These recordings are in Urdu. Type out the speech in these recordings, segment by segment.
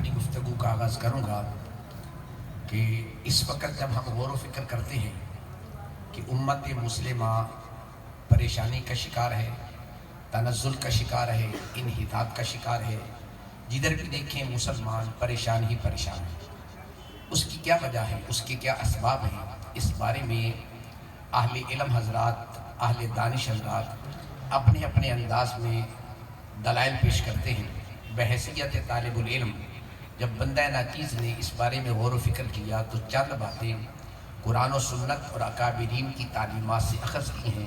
اپنی گفتگو کا آغاز کروں گا کہ اس وقت جب ہم غور و فکر کرتے ہیں کہ امت مسلمہ پریشانی کا شکار ہے، تنزل کا شکار ہے، انحطاط کا شکار ہے، جدھر بھی دیکھیں مسلمان پریشان ہی پریشان ہیں، اس کی کیا وجہ ہے، اس کے کیا اسباب ہیں، اس بارے میں اہل علم حضرات، اہل دانش حضرات اپنے اپنے انداز میں دلائل پیش کرتے ہیں۔ بحیثیت طالب العلم جب بندہ ناچیز نے اس بارے میں غور و فکر کیا تو چند باتیں قرآن و سنت اور اکابرین کی تعلیمات سے اخذ کی ہیں،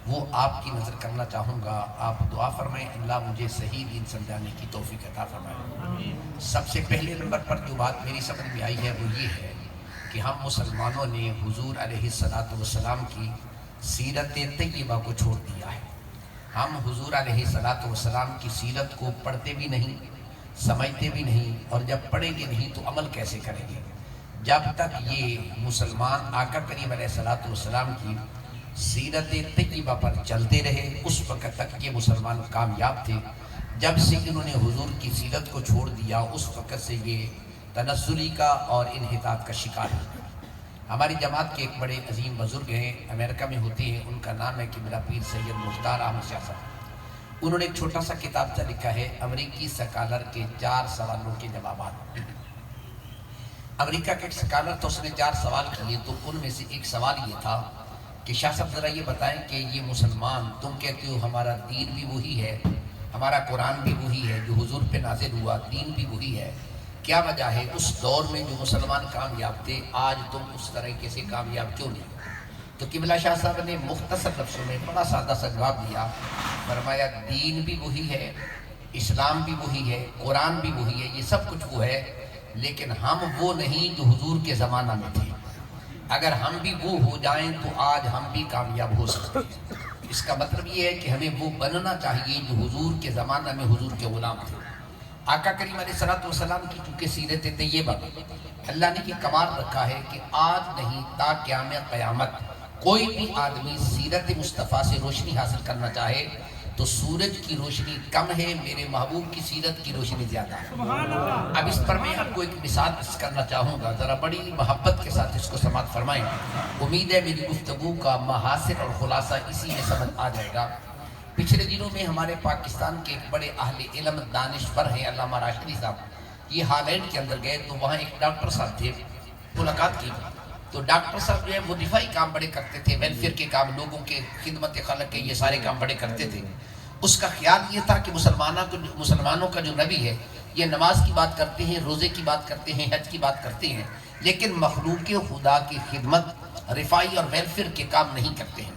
وہ آپ کی نظر کرنا چاہوں گا۔ آپ دعا فرمائیں اللہ مجھے صحیح دین سمجھانے کی توفیق عطا فرمائے۔ سب سے پہلے نمبر پر جو بات میری سمجھ میں آئی ہے وہ یہ ہے کہ ہم مسلمانوں نے حضور علیہ السلام کی سیرت طیبہ کو چھوڑ دیا ہے۔ ہم حضور علیہ السلام کی سیرت کو پڑھتے بھی نہیں، سمجھتے بھی نہیں، اور جب پڑھیں گے نہیں تو عمل کیسے کریں گے؟ جب تک یہ مسلمان آقا کریم علیہ السلام کی سیرت طیبہ پر چلتے رہے اس وقت تک یہ مسلمان کامیاب تھے۔ جب سے انہوں نے حضور کی سیرت کو چھوڑ دیا اس وقت سے یہ تنزلی کا اور انحطاط کا شکار ہے۔ ہماری جماعت کے ایک بڑے عظیم بزرگ ہیں، امریکہ میں ہوتے ہیں، ان کا نام ہے قبلہ پیر سید مختار احمد شاہ صاحب۔ انہوں نے ایک چھوٹا سا کتابچہ لکھا ہے امریکی سکالر کے 4 سوالوں کے جوابات۔ امریکہ کا ایک سکالر تو اس نے 4 سوال کیے، تو ان میں سے ایک سوال یہ تھا کہ شاہ صاحب ذرا یہ بتائیں کہ یہ مسلمان تم کہتے ہو ہمارا دین بھی وہی ہے، ہمارا قرآن بھی وہی ہے جو حضور پہ نازل ہوا، دین بھی وہی ہے، کیا وجہ ہے اس دور میں جو مسلمان کامیاب تھے آج تم اس طریقے سے کامیاب کیوں نہیں؟ تو قبلہ شاہ صاحب نے مختصر لفظوں میں بڑا سادہ سا جواب دیا، فرمایا دین بھی وہی ہے، اسلام بھی وہی ہے، قرآن بھی وہی ہے، یہ سب کچھ وہ ہے، لیکن ہم وہ نہیں جو حضور کے زمانہ میں تھے۔ اگر ہم بھی وہ ہو جائیں تو آج ہم بھی کامیاب ہو سکتے ہیں۔ اس کا مطلب یہ ہے کہ ہمیں وہ بننا چاہیے جو حضور کے زمانہ میں حضور کے غلام تھے۔ آقا کریم علیہ السلام کی چونکہ سیرت طیبہ اللہ نے یہ کمال رکھا ہے کہ آج نہیں تا قیامت کوئی بھی آدمی سیرت مصطفیٰ سے روشنی حاصل کرنا چاہے تو سورج کی روشنی کم ہے، میرے محبوب کی سیرت کی روشنی زیادہ ہے۔ اب اس پر میں آپ کو ایک مثال کرنا چاہوں گا، ذرا بڑی محبت کے ساتھ اس کو سماعت فرمائیں۔ امید ہے میری گفتگو کا محاصر اور خلاصہ اسی میں سمجھ آ جائے گا۔ پچھلے دنوں میں ہمارے پاکستان کے ایک بڑے اہل علم دانشور ہیں علامہ راشدی صاحب، یہ ہالینڈ کے اندر گئے تو وہاں ایک ڈاکٹر صاحب تھے، ملاقات کی تو ڈاکٹر صاحب جو ہے وہ دفاعی کام بڑے کرتے تھے، ویلفیئر کے کام، لوگوں کے خدمت خلق کے، یہ سارے کام بڑے کرتے تھے۔ اس کا خیال یہ تھا کہ مسلمانوں کا جو نبی ہے یہ نماز کی بات کرتے ہیں، روزے کی بات کرتے ہیں، حج کی بات کرتے ہیں، لیکن مخلوق خدا کی خدمت، رفائی اور ویلفیئر کے کام نہیں کرتے ہیں۔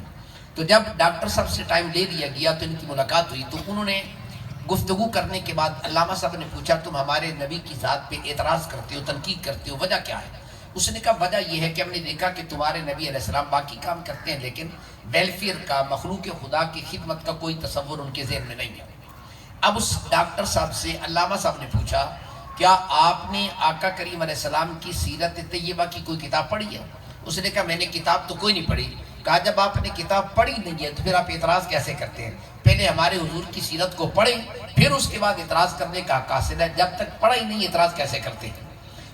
تو جب ڈاکٹر صاحب سے ٹائم لے لیا گیا تو ان کی ملاقات ہوئی، تو انہوں نے گفتگو کرنے کے بعد علامہ صاحب نے پوچھا تم ہمارے نبی کی ذات پہ اعتراض کرتے ہو، تنقید کرتے ہو، وجہ کیا ہے؟ اس نے کہا وجہ یہ ہے کہ ہم نے دیکھا کہ تمہارے نبی علیہ السلام باقی کام کرتے ہیں لیکن ویلفیئر کا، مخلوق خدا کی خدمت کا کوئی تصور ان کے ذہن میں نہیں ہے۔ اب اس ڈاکٹر صاحب سے علامہ صاحب نے پوچھا کیا آپ نے آقا کریم علیہ السلام کی سیرت طیبہ کی کوئی کتاب پڑھی ہے؟ اس نے کہا میں نے کتاب تو کوئی نہیں پڑھی۔ کہا جب آپ نے کتاب پڑھی نہیں ہے تو پھر آپ اعتراض کیسے کرتے ہیں؟ پہلے ہمارے حضور کی سیرت کو پڑھیں پھر اس کے بعد اعتراض کرنے کا حق حاصل ہے، جب تک پڑھا ہی نہیں اعتراض کیسے کرتے ہیں؟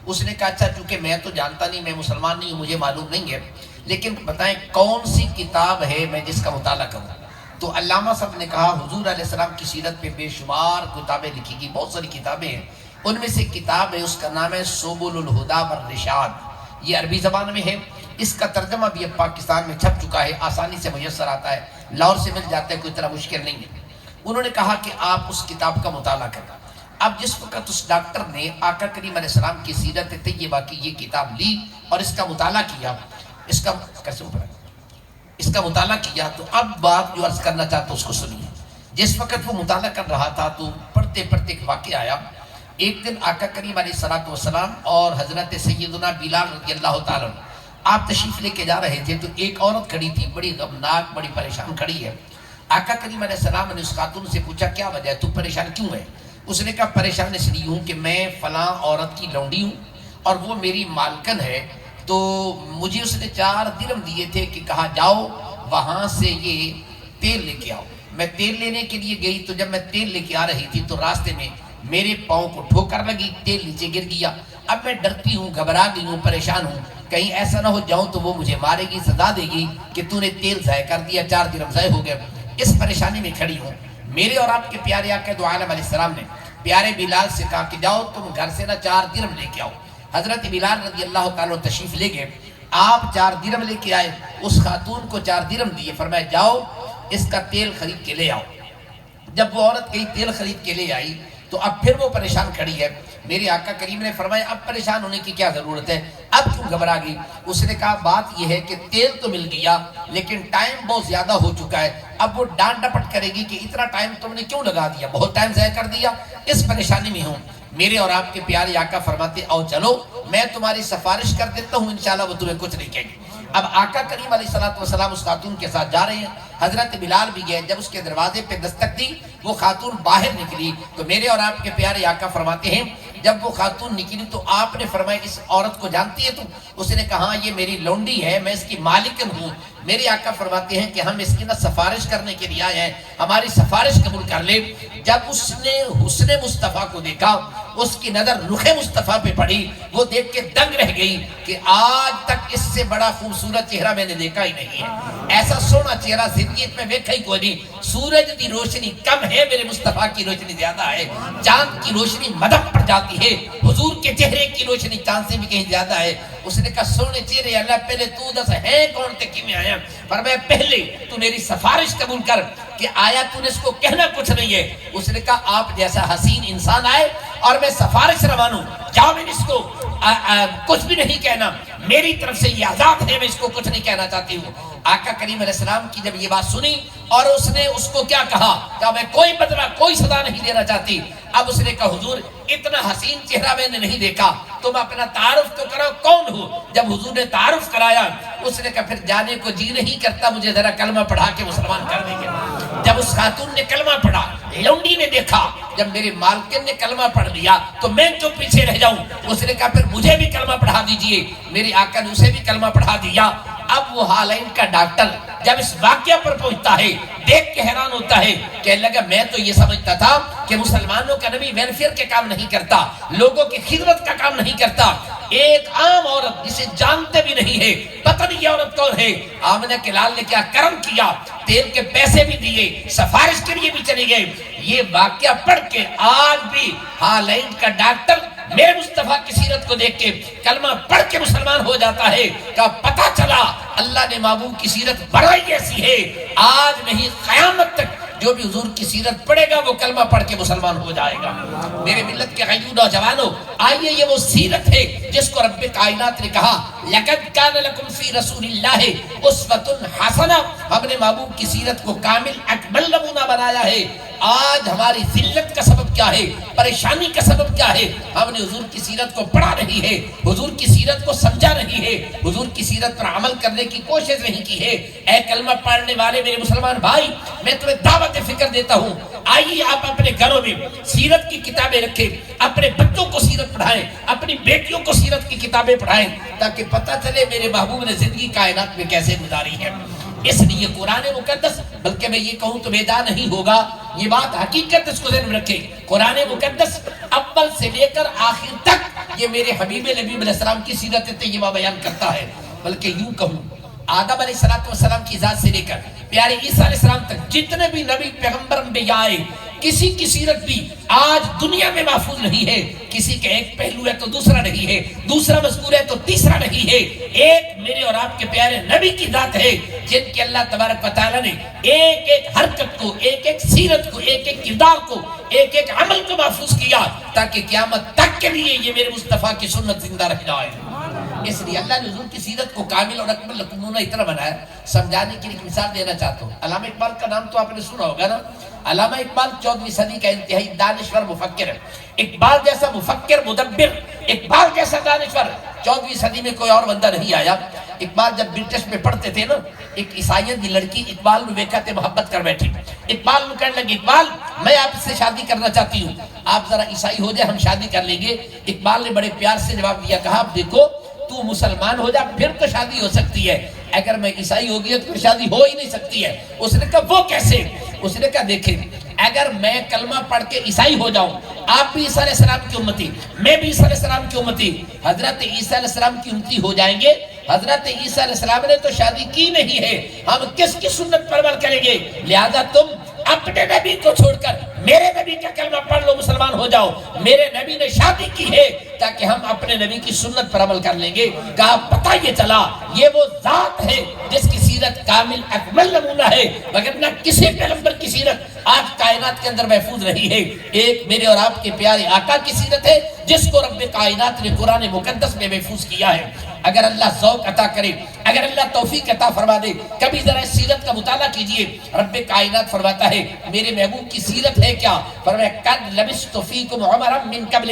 اس نے کہا اچھا چونکہ میں تو جانتا نہیں، میں مسلمان نہیں ہوں، مجھے معلوم نہیں ہے، لیکن بتائیں کون سی کتاب ہے میں جس کا مطالعہ کروں؟ تو علامہ صاحب نے کہا حضور علیہ السلام کی سیرت پہ بے شمار کتابیں لکھی گئی، بہت ساری کتابیں ہیں، ان میں سے کتاب ہے اس کا نام ہے سبل الہدی والرشاد، یہ عربی زبان میں ہے، اس کا ترجمہ بھی اب پاکستان میں چھپ چکا ہے، آسانی سے میسر آتا ہے، لاہور سے مل جاتا ہے، کوئی طرح مشکل نہیں ہے۔ انہوں نے کہا کہ آپ اس کتاب کا مطالعہ کریں۔ اب جس وقت اس ڈاکٹر نے آقا کریم علیہ السلام کی سیرت طیبہ کی یہ کتاب لی اور اس کا مطالعہ کیا، اس کا مطالعہ کیا تو اب بات جو عرض کرنا چاہتا ہوں اس کو سنیے۔ جس وقت وہ مطالعہ کر رہا تھا تو پڑھتے پڑھتے ایک واقعہ آیا۔ ایک دن آقا کریم علیہ السلام اور حضرت سیدنا بلال رضی اللہ تعالیٰ آپ تشریف لے کے جا رہے تھے تو ایک عورت کھڑی تھی، بڑی غمناک، بڑی پریشان کھڑی ہے۔ آقا کریم علیہ السلام نے اس خاتون سے پوچھا کیا وجہ ہے، تو پریشان کیوں ہے؟ اس نے کہا پریشان اس لیے ہوں کہ میں فلاں عورت کی لونڈی ہوں اور وہ میری مالکن ہے، تو مجھے اس نے 4 درہم دیے تھے کہ کہا جاؤ وہاں سے یہ تیل لے کے آؤ۔ میں تیل لینے کے لیے گئی تو جب میں تیل لے کے آ رہی تھی تو راستے میں میرے پاؤں کو ٹھوکر لگی، تیل نیچے گر گیا۔ اب میں ڈرتی ہوں، گھبرا گئی ہوں، پریشان ہوں، کہیں ایسا نہ ہو جاؤں تو وہ مجھے مارے گی، سزا دے گی کہ تو نے تیل ضائع کر دیا، 4 درہم ضائع ہو گئے۔ اس پریشانی میں کھڑی ہوں۔ میرے اور آپ کے پیارے آقا دو عالم علیہ السلام نے پیارے بلال سے کہا کہ جاؤ تم گھر سے نا 4 درہم لے کے آؤ۔ حضرت بلال رضی اللہ تعالیٰ تشریف لے گئے، آپ 4 درہم لے کے آئے، اس خاتون کو 4 درہم دیے، فرمایا جاؤ اس کا تیل خرید کے لے آؤ۔ جب وہ عورت کہیں تیل خرید کے لے آئی تو اب پھر وہ پریشان کھڑی ہے۔ میرے آقا کریم نے فرمایا اب پریشان ہونے کی کیا ضرورت ہے، اب کیوں گھبرا گئی؟ اس نے کہا بات یہ ہے کہ تیل تو مل گیا لیکن ٹائم بہت زیادہ ہو چکا ہے، اب وہ ڈانٹ ڈپٹ کرے گی کہ اتنا ٹائم تم نے کیوں لگا دیا، بہت ٹائم ضائع کر دیا، اس پریشانی میں ہوں۔ میرے اور آپ کے پیارے آقا فرماتے آؤ چلو میں تمہاری سفارش کر دیتا ہوں، انشاءاللہ وہ تمہیں کچھ نہیں کہے گی۔ اب آقا کریم علیہ السلام اس خاتون کے ساتھ جا رہے ہیں، حضرت بلال بھی گئے، جب اس کے دروازے پہ دستک دی وہ خاتون باہر نکلی تو میرے اور آپ کے پیارے آقا فرماتے ہیں جب وہ خاتون نکلی تو آپ نے فرمایا اس عورت کو جانتی ہے تو؟ اس نے کہا یہ میری لونڈی ہے، میں اس کی مالکن ہوں۔ میرے آقا فرماتے ہیں کہ ہم اس کی نہ سفارش کرنے کے لیے آئے ہیں، ہماری سفارش قبول کر لے۔ جب اس نے حسن مصطفیٰ کو دیکھا، اس کی نظر رخ مصطفیٰ پہ پڑی، وہ دیکھ کے دنگ رہ گئی کہ آج تک اس سے بڑا خوبصورت چہرہ میں نے دیکھا ہی نہیں ہے، ایسا سونا چہرہ زندگی میں دیکھا ہی کوئی نہیں۔ سورج کی روشنی کم ہے، میرے مصطفیٰ کی روشنی زیادہ ہے، چاند کی روشنی مدد پڑ جاتی ہے، حضور کے چہرے کی روشنی چاند سے بھی کہیں زیادہ ہے۔ اس نے کہا سونے چہرے اللہ پہلے تو دس ہے کون تے کی میں آیا؟ فرمایا پہلے تو میری سفارش قبول کر کہ آیا تو نے اس کو کہنا کچھ نہیں ہے؟ اس نے کہا آپ جیسا حسین انسان آئے اور میں سفارش روانوں، جاؤ میں اس کو کچھ بھی نہیں کہنا، میری طرف سے یہ آزاد ہے، میں اس کو کچھ نہیں کہنا چاہتی ہوں۔ آقا کریم علیہ السلام کی جب یہ بات سنی اور اس نے اس کو کیا کہا کہ میں کوئی بدلہ کوئی سزا نہیں دینا چاہتی۔ اب اس نے کہا حضور اتنا حسین چہرہ میں نے نہیں دیکھا، تم اپنا تعارف تو کرو کون ہو؟ جب حضور نے تعارف کرایا اس نے کہا پھر جانے کو جی نہیں کرتا، مجھے ذرا کلمہ پڑھا کے مسلمان کر دیں گے۔ جب اس خاتون نے کلمہ پڑھا، لونڈی نے دیکھا جب میرے مالکن نے کلمہ پڑھ لیا تو میں جو پیچھے رہ جاؤں، اس نے کہا پھر مجھے بھی کلمہ پڑھا دیجئے۔ میرے آقا نے اسے بھی کلمہ پڑھا دیا۔ اب وہ حالین کا ڈاکٹر جب اس واقعہ پر پہنچتا ہے دیکھ کے حیران ہوتا ہے، کہنے لگا میں تو یہ سمجھتا تھا کہ مسلمانوں کا نبی ویلفیئر کے کام نہیں کرتا، لوگوں کی خدمت کا کام نہیں کرتا۔ ایک عام عورت جسے جانتے بھی نہیں ہے، پتہ نہیں یہ عورت کون ہے، آمنہ کے لال نے کیا کرم کیا، تیل کے پیسے بھی دیے، سفارش کے لیے بھی چلے گئے۔ یہ واقعہ پڑھ کے آج بھی حالین کا ڈاکٹر میرے مصطفیٰ کی سیرت کو دیکھ کے کلمہ پڑھ کے مسلمان ہو جاتا ہے کہ پتہ چلا اللہ نے محبوب کی سیرت بڑائی ایسی ہے، آج نہیں قیامت تک جو بھی حضور کی سیرت پڑھے گا وہ کلمہ پڑھ کے مسلمان ہو جائے گا۔ میرے ملت کے غیور نوجوانوں، آئیے یہ وہ سیرت ہے جس کو رب کائنات نے کہا لَقَدْ كَانَ لَكُمْ فِي رَسُولِ اللَّهِ أُسْوَةٌ حَسَنَةٌ، ہم نے محبوب کی سیرت کو کامل اکمل نمونہ بنایا ہے۔ آج ہماری ذلت کا سبب کیا ہے، پریشانی کا سبب کیا ہے؟ ہم نے حضور کی سیرت کو پڑھا نہیں ہے، حضور کی سیرت کو سمجھا نہیں ہے، حضور کی سیرت پر عمل کرنے کی کوشش نہیں کی ہے۔ اے کلمہ پڑھنے والے میرے مسلمان بھائی، میں تمہیں دعوت فکر دیتا ہوں، آئیے آپ اپنے گھروں میں سیرت کی کتابیں رکھیں، اپنے بچوں کو سیرت پڑھائیں، اپنی بیٹیوں کو سیرت کی کتابیں پڑھائیں تاکہ پتہ چلے میرے محبوب نے زندگی کائنات میں کیسے گزاری ہے۔ اس لیے قرآن مقدس، بلکہ میں یہ کہوں تو بیدار نہیں ہوگا، یہ بات حقیقت اس کو ذہن میں رکھیں، قرآن مقدس اول سے لے کر آخر تک یہ میرے حبیب نبی علیہ السلام کی سیرت طیبہ بیان کرتا ہے۔ بلکہ یوں کہوں آدم علیہ السلام کی ذات سے لے کر پیارے عیسیٰ علیہ السلام تک جتنے بھی نبی پیغمبر انبیاء آئے، کسی کی سیرت بھی آج دنیا میں محفوظ نہیں ہے۔ کسی کا ایک پہلو ہے تو دوسرا نہیں ہے، دوسرا مذکور ہے تو تیسرا نہیں ہے۔ ایک میرے اور آپ کے پیارے نبی کی ذات ہے جن کے اللہ تبارک و تعالیٰ نے ایک ایک حرکت کو، ایک ایک سیرت کو، ایک ایک کردار کو، ایک ایک عمل کو محفوظ کیا تاکہ قیامت تک کے لیے یہ میرے مصطفیٰ کی سنت زندہ رہ جائے۔ اس لیے اللہ نے حضور کی سیرت کو کامل اور اکمل نمونہ اتنا بنایا۔ سمجھانے کے لیے مثال دینا چاہتا ہوں، علامہ اقبال کا نام تو آپ نے سنا ہوگا نا۔ علامہ اقبال 14ویں صدی کا انتہائی دانشور مفکر ہے۔ اقبال جیسا مفکر مدبر، اقبال جیسا دانشور 14ویں صدی میں کوئی اور بندہ نہیں آیا۔ اقبال جب برٹش میں پڑھتے تھے نا، ایک عیسائیت کی لڑکی اقبال میں دیکھا تے محبت کر بیٹھی۔ اقبال میں کہنے لگے اقبال میں آپ سے شادی کرنا چاہتی ہوں، آپ ذرا عیسائی ہو جائے ہم شادی کر لیں گے۔ اقبال نے بڑے پیار سے جواب دیا، کہا آپ دیکھو تو مسلمان ہو جا پھر تو شادی ہو سکتی ہے، اگر میں عیسائی ہو گیا تو شادی ہو ہی نہیں سکتی ہے۔ اس نے کہا وہ کیسے؟ اس نے کہا دیکھیں اگر میں کلمہ پڑھ کے عیسائی ہو جاؤں، آپ بھی عیسیٰ علیہ السلام کی امتی، میں بھی عیسیٰ علیہ السلام کی امتی، حضرت عیسیٰ علیہ السلام کی امتی ہو جائیں گے۔ حضرت عیسیٰ علیہ السلام نے تو شادی کی نہیں ہے، ہم کس کی سنت پر عمل کریں گے؟ لہذا تم اپنے نبی کو چھوڑ کر میرے نبی کا کلمہ پڑھ لو، مسلمان ہو جاؤ۔ میرے نبی نے شادی کی ہے تاکہ ہم اپنے نبی کی سنت پر عمل کر لیں گے۔ کہا پتہ یہ چلا یہ وہ ذات ہے جس کی سیرت کامل اکمل نمونہ ہے، مگر نہ کسی پیغمبر کی سیرت آج کائنات کے اندر محفوظ رہی ہے۔ ایک میرے اور آپ کے پیارے آقا کی سیرت ہے جس کو رب کائنات نے قرآن مقدس میں محفوظ کیا ہے۔ اگر اللہ ذوق عطا کرے، اگر اللہ توفیق عطا فرما دے، کبھی ذرا سیرت کا مطالعہ کیجئے۔ رب کائنات فرماتا ہے میرے محبوب کی سیرت ہے کیا؟ فرمایا قد لبثت فیکم عمرا من قبل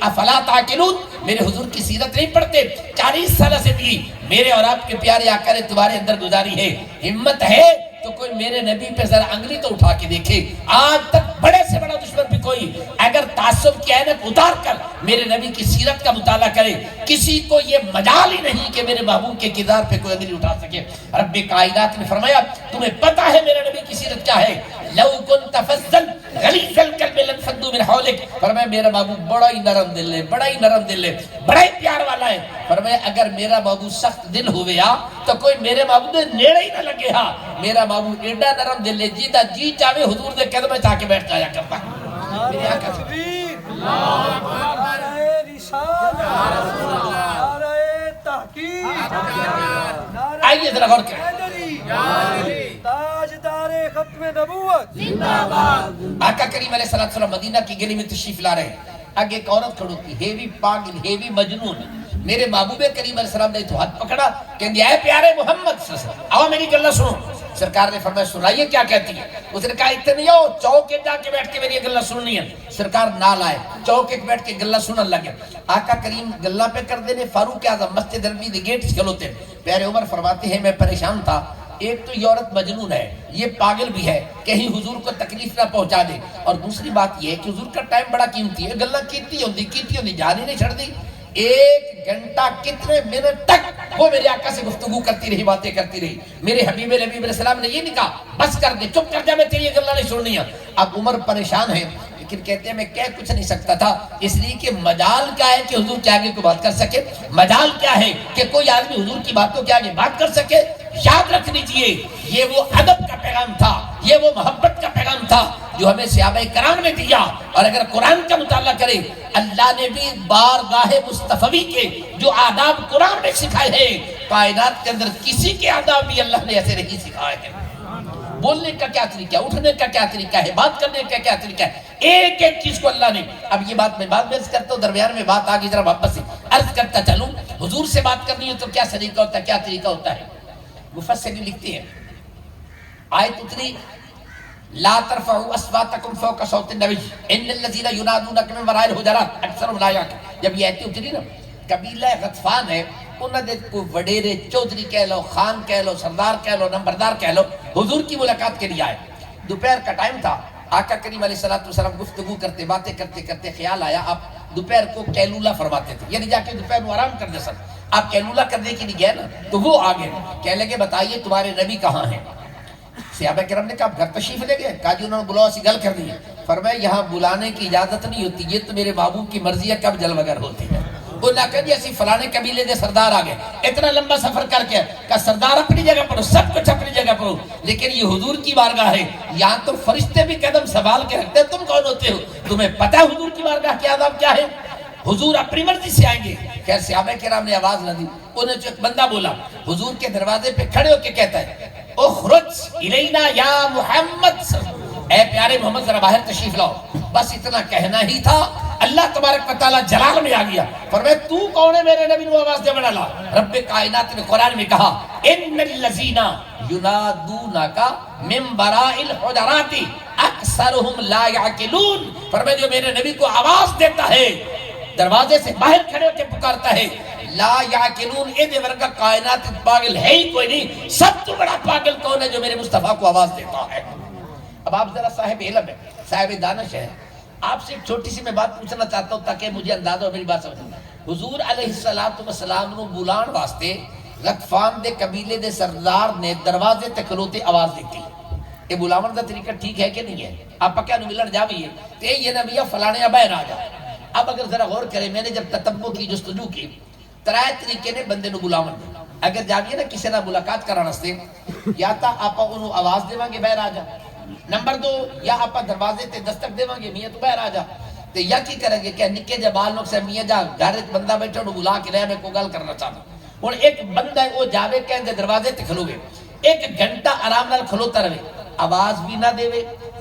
افلا تعقلون، میرے حضور کی سیرت نہیں پڑھتے؟ 40 سالہ زندگی میرے اور آپ کے پیارے آقا نے تمہارے اندر گزاری ہے۔ ہمت ہے تو کوئی میرے نبی پہ ذرا انگلی تو اٹھا کے دیکھے۔ آج تک بڑے سے بڑا دشمن بھی کوئی اگر تعصب کی عینک اتار کر میرے نبی کی سیرت کا مطالعہ کرے، کسی کو یہ مجال ہی نہیں کہ میرے محبوب کے کردار پہ کوئی انگلی اٹھا سکے۔ رب کائنات نے فرمایا تمہیں پتہ ہے میرے نبی کی سیرت کیا ہے؟ لو كنت فظا غلیظ القلب لانفضوا من حولك، فرمایا میرا محبوب بڑا ہی نرم دل ہے، بڑا ہی نرم دل ہے، بڑا ہی پیار والا ہے۔ فرمایا اگر میرا محبوب سخت دل ہوئے تو کوئی میرے محبوب نے نیڑے ہی نہ لگے ہا۔ میرا محبوب ایڈا نرم دل ہے جیتا جی چاہے حضور دے قدمیں چاہ کے بیٹھ جایا کرتا ہے۔ میرے آقا آئیے ذرا غور کریں۔ تاجدار ختم نبوت زندہ باد۔ آقا کریم علیہ السلام مدینہ کی گلی میں تشریف لا رہے ہیں، آگے ایک عورت کھڑی تھی، ہیوی پاگل، ہیوی مجنون۔ میرے محبوب کریم علیہ السلام نے تو ہاتھ پکڑا، کہنے اے پیارے محمد صلی اللہ علیہ وسلم آؤ میری گلہ سنو۔ سرکار نے فرمایا سنائیے کیا کہتی ہے؟ اس نے کہا اتنے آؤ چوکے جا کے بیٹھ کے میری گلہ سننی ہے۔ سرکار نال آئے، چوکے بیٹھ کے گلہ سنن لگے۔ آقا کریم گلہ پہ کر دینے، فاروق اعظم مسجد نبوی دے گیٹ سے کھلوتے۔ پیارے عمر فرماتے ہیں میں پریشان تھا، ایک تو یہ عورت مجنون ہے، یہ پاگل بھی ہے، کہیں حضور کو تکلیف نہ پہنچا دے، اور دوسری بات یہ ہے کہ حضور کا ٹائم بڑا قیمتی ہے، گلہ کیتی ہوندی جان ہی نہیں چھڑ دی۔ 1 گھنٹہ کتنے منٹ تک وہ میرے آقا سے گفتگو کرتی رہی، باتیں کرتی رہی۔ میرے حبیب نبی علیہ السلام نے یہ نہیں کہا بس کر دے، چپ کر جا، میں تیری یہ گلہ نہیں سننی ہے۔ اب عمر پریشان ہے، لیکن کہتے ہیں میں کہہ کچھ نہیں سکتا تھا، اس لیے کہ مجال کیا ہے کہ حضور کے آگے کوئی بات کر سکے؟ مجال کیا ہے کہ کوئی آدمی حضور کی باتوں کے آگے بات کر سکے؟ یاد رکھ لیجئے یہ وہ ادب کا پیغام تھا، یہ وہ محبت کا پیغام تھا جو ہمیں صحابہ کرام نے دیا۔ اور اگر قرآن کا مطالعہ کرے، اللہ نے بھی بارگاہ مصطفی کے جو آداب قرآن میں سکھائے ہیں، کائنات کے اندر کسی کے آداب بھی اللہ نے ایسے نہیں سکھائے ہیں۔ بولنے کا کیا طریقہ ہے، اٹھنے کا کیا طریقہ ہے، بات کرنے کا کیا طریقہ ہے، ایک ایک چیز کو اللہ نے۔ اب یہ بات میں بعد میں عرض کرتا ہوں، درمیان میں بات آگے ذرا واپس سے عرض کرتا چلوں۔ حضور سے بات کرنی ہے تو کیا طریقہ ہوتا ہے، کیا طریقہ ہوتا ہے؟ مفسرین لکھتے ہیں آیت اتری لا ترفعوا اصواتکم فوق صوت النبی ان الذین ینادونک من وراء الحجرات اکثرهم لا یعقلون۔ جب یہ آیت اتری نا، قبیلہ غطفان ہے، انہوں نے کوئی وڈیرے چودھری کہہ لو، خان کہہ لو، سردار کہہ لو، نمبردار کہہ لو، حضور کی ملاقات کے لیے آئے۔ دوپہر کا ٹائم تھا، آقا کریم علیہ السلام گفتگو کرتے، باتیں کرتے کرتے خیال آیا آپ دوپہر کو کیلولہ فرماتے تھے، یعنی جا کے دوپہر کو آرام کر دے سکتے۔ آپ کیلولہ کرنے کے لیے گئے نا، تو وہ آگے کہنے لگے بتائیے تمہارے نبی کہاں ہیں؟ صحابہ کرام نے کہا آپ گھر تشریف لے گئے؟ کہا جی انہوں نے بلاؤ سی گل کر دی ہے۔ فرمایا یہاں بلانے کی اجازت نہیں ہوتی، یہ تو میرے محبوب کی مرضی ہے کب جل وگر ہوتی ہے۔ وہ نہ کہ جیسی فلانے قبیلے دے سردار آگئے، اتنا لمبا سفر کر کے کہا سردار اپنی جگہ پر ہو، سب کچھ اپنی جگہ پر ہو، لیکن یہ حضور کی بارگاہ ہے، یہاں تو فرشتے بھی قدم سنبھال کے رکھتے ہیں، تم کون ہوتے ہو؟ تمہیں پتہ ہے حضور کی بارگاہ کے آداب کیا ہے؟ حضور اپنی مرضی سے آئیں گے۔ خیر صحابہ کرام نے آواز نہ دی، انہیں جو ایک بندہ بولا حضور کے دروازے پہ کھڑے ہو کے کہتا ہے اخرج الینا یا محمد، اے پیارے محمد ذرا باہر تشریف لاؤ۔ بس اتنا کہنا ہی تھا، اللہ تبارک و تعالیٰ جلال میں آ گیا۔ فرمایا تو کون ہے میرے نبی نو آواز دے بڑھا لا؟ رب کائنات نے قرآن میں کہا ان الذین ینادونک من وراء الحجرات اکثرهم لا یعقلون۔ فرمایا جو میرے نبی کو آواز دیتا ہے، دروازے سے باہر کھڑے ہو کے پکارتا ہے، لا یعقلون، اے ورگا کائنات پاگل ہے ہی کوئی نہیں۔ سب تو بڑا پاگل کون ہے جو میرے مصطفیٰ کو آواز دیتا ہے؟ اب آپ ذرا صاحب علم ہے، صاحب دانش ہے، آپ سے ایک چھوٹی سی میں بات پوچھنا چاہتا ہوں تاکہ مجھے اندازہ ہو، میری بات سمجھیں۔ حضور علیہ السلام نو بلان واسطے غطفان دے قبیلے دے سردار نے دروازے تے کھلوتے آواز دیتی، یہ بلاون دا طریقہ ٹھیک ہے کہ نہیں ہے؟ آپ پکیا نو ملن جاویے تو یہ نہ میاں فلانے باہر آ جا. اب اگر ذرا غور کرے، میں نے جب تتبع کی، جستجو کی، ترائے طریقے نے بندے نو بلاون دے. اگر جاویے نا کسی نہ ملاقات کرانا ستے، یا تا آپا انہوں آواز دے وانگے باہر آ جا. نمبر 2، یا آپا دروازے تے دستک دے وانگے میاں تو باہر آ جا. تے یا کی کریں گے کہ نکے جا بال نوک سے میاں جا گھر ایک بندہ بیٹھا انہوں بلا کے رہے میں کو گل کرنا چاہتا. اور ایک بندہ وہ جاوے کہیں دروازے تے کھلو گے، 1 گھنٹہ آرام نال کھلوتا رہے، آواز بھی نہ دے،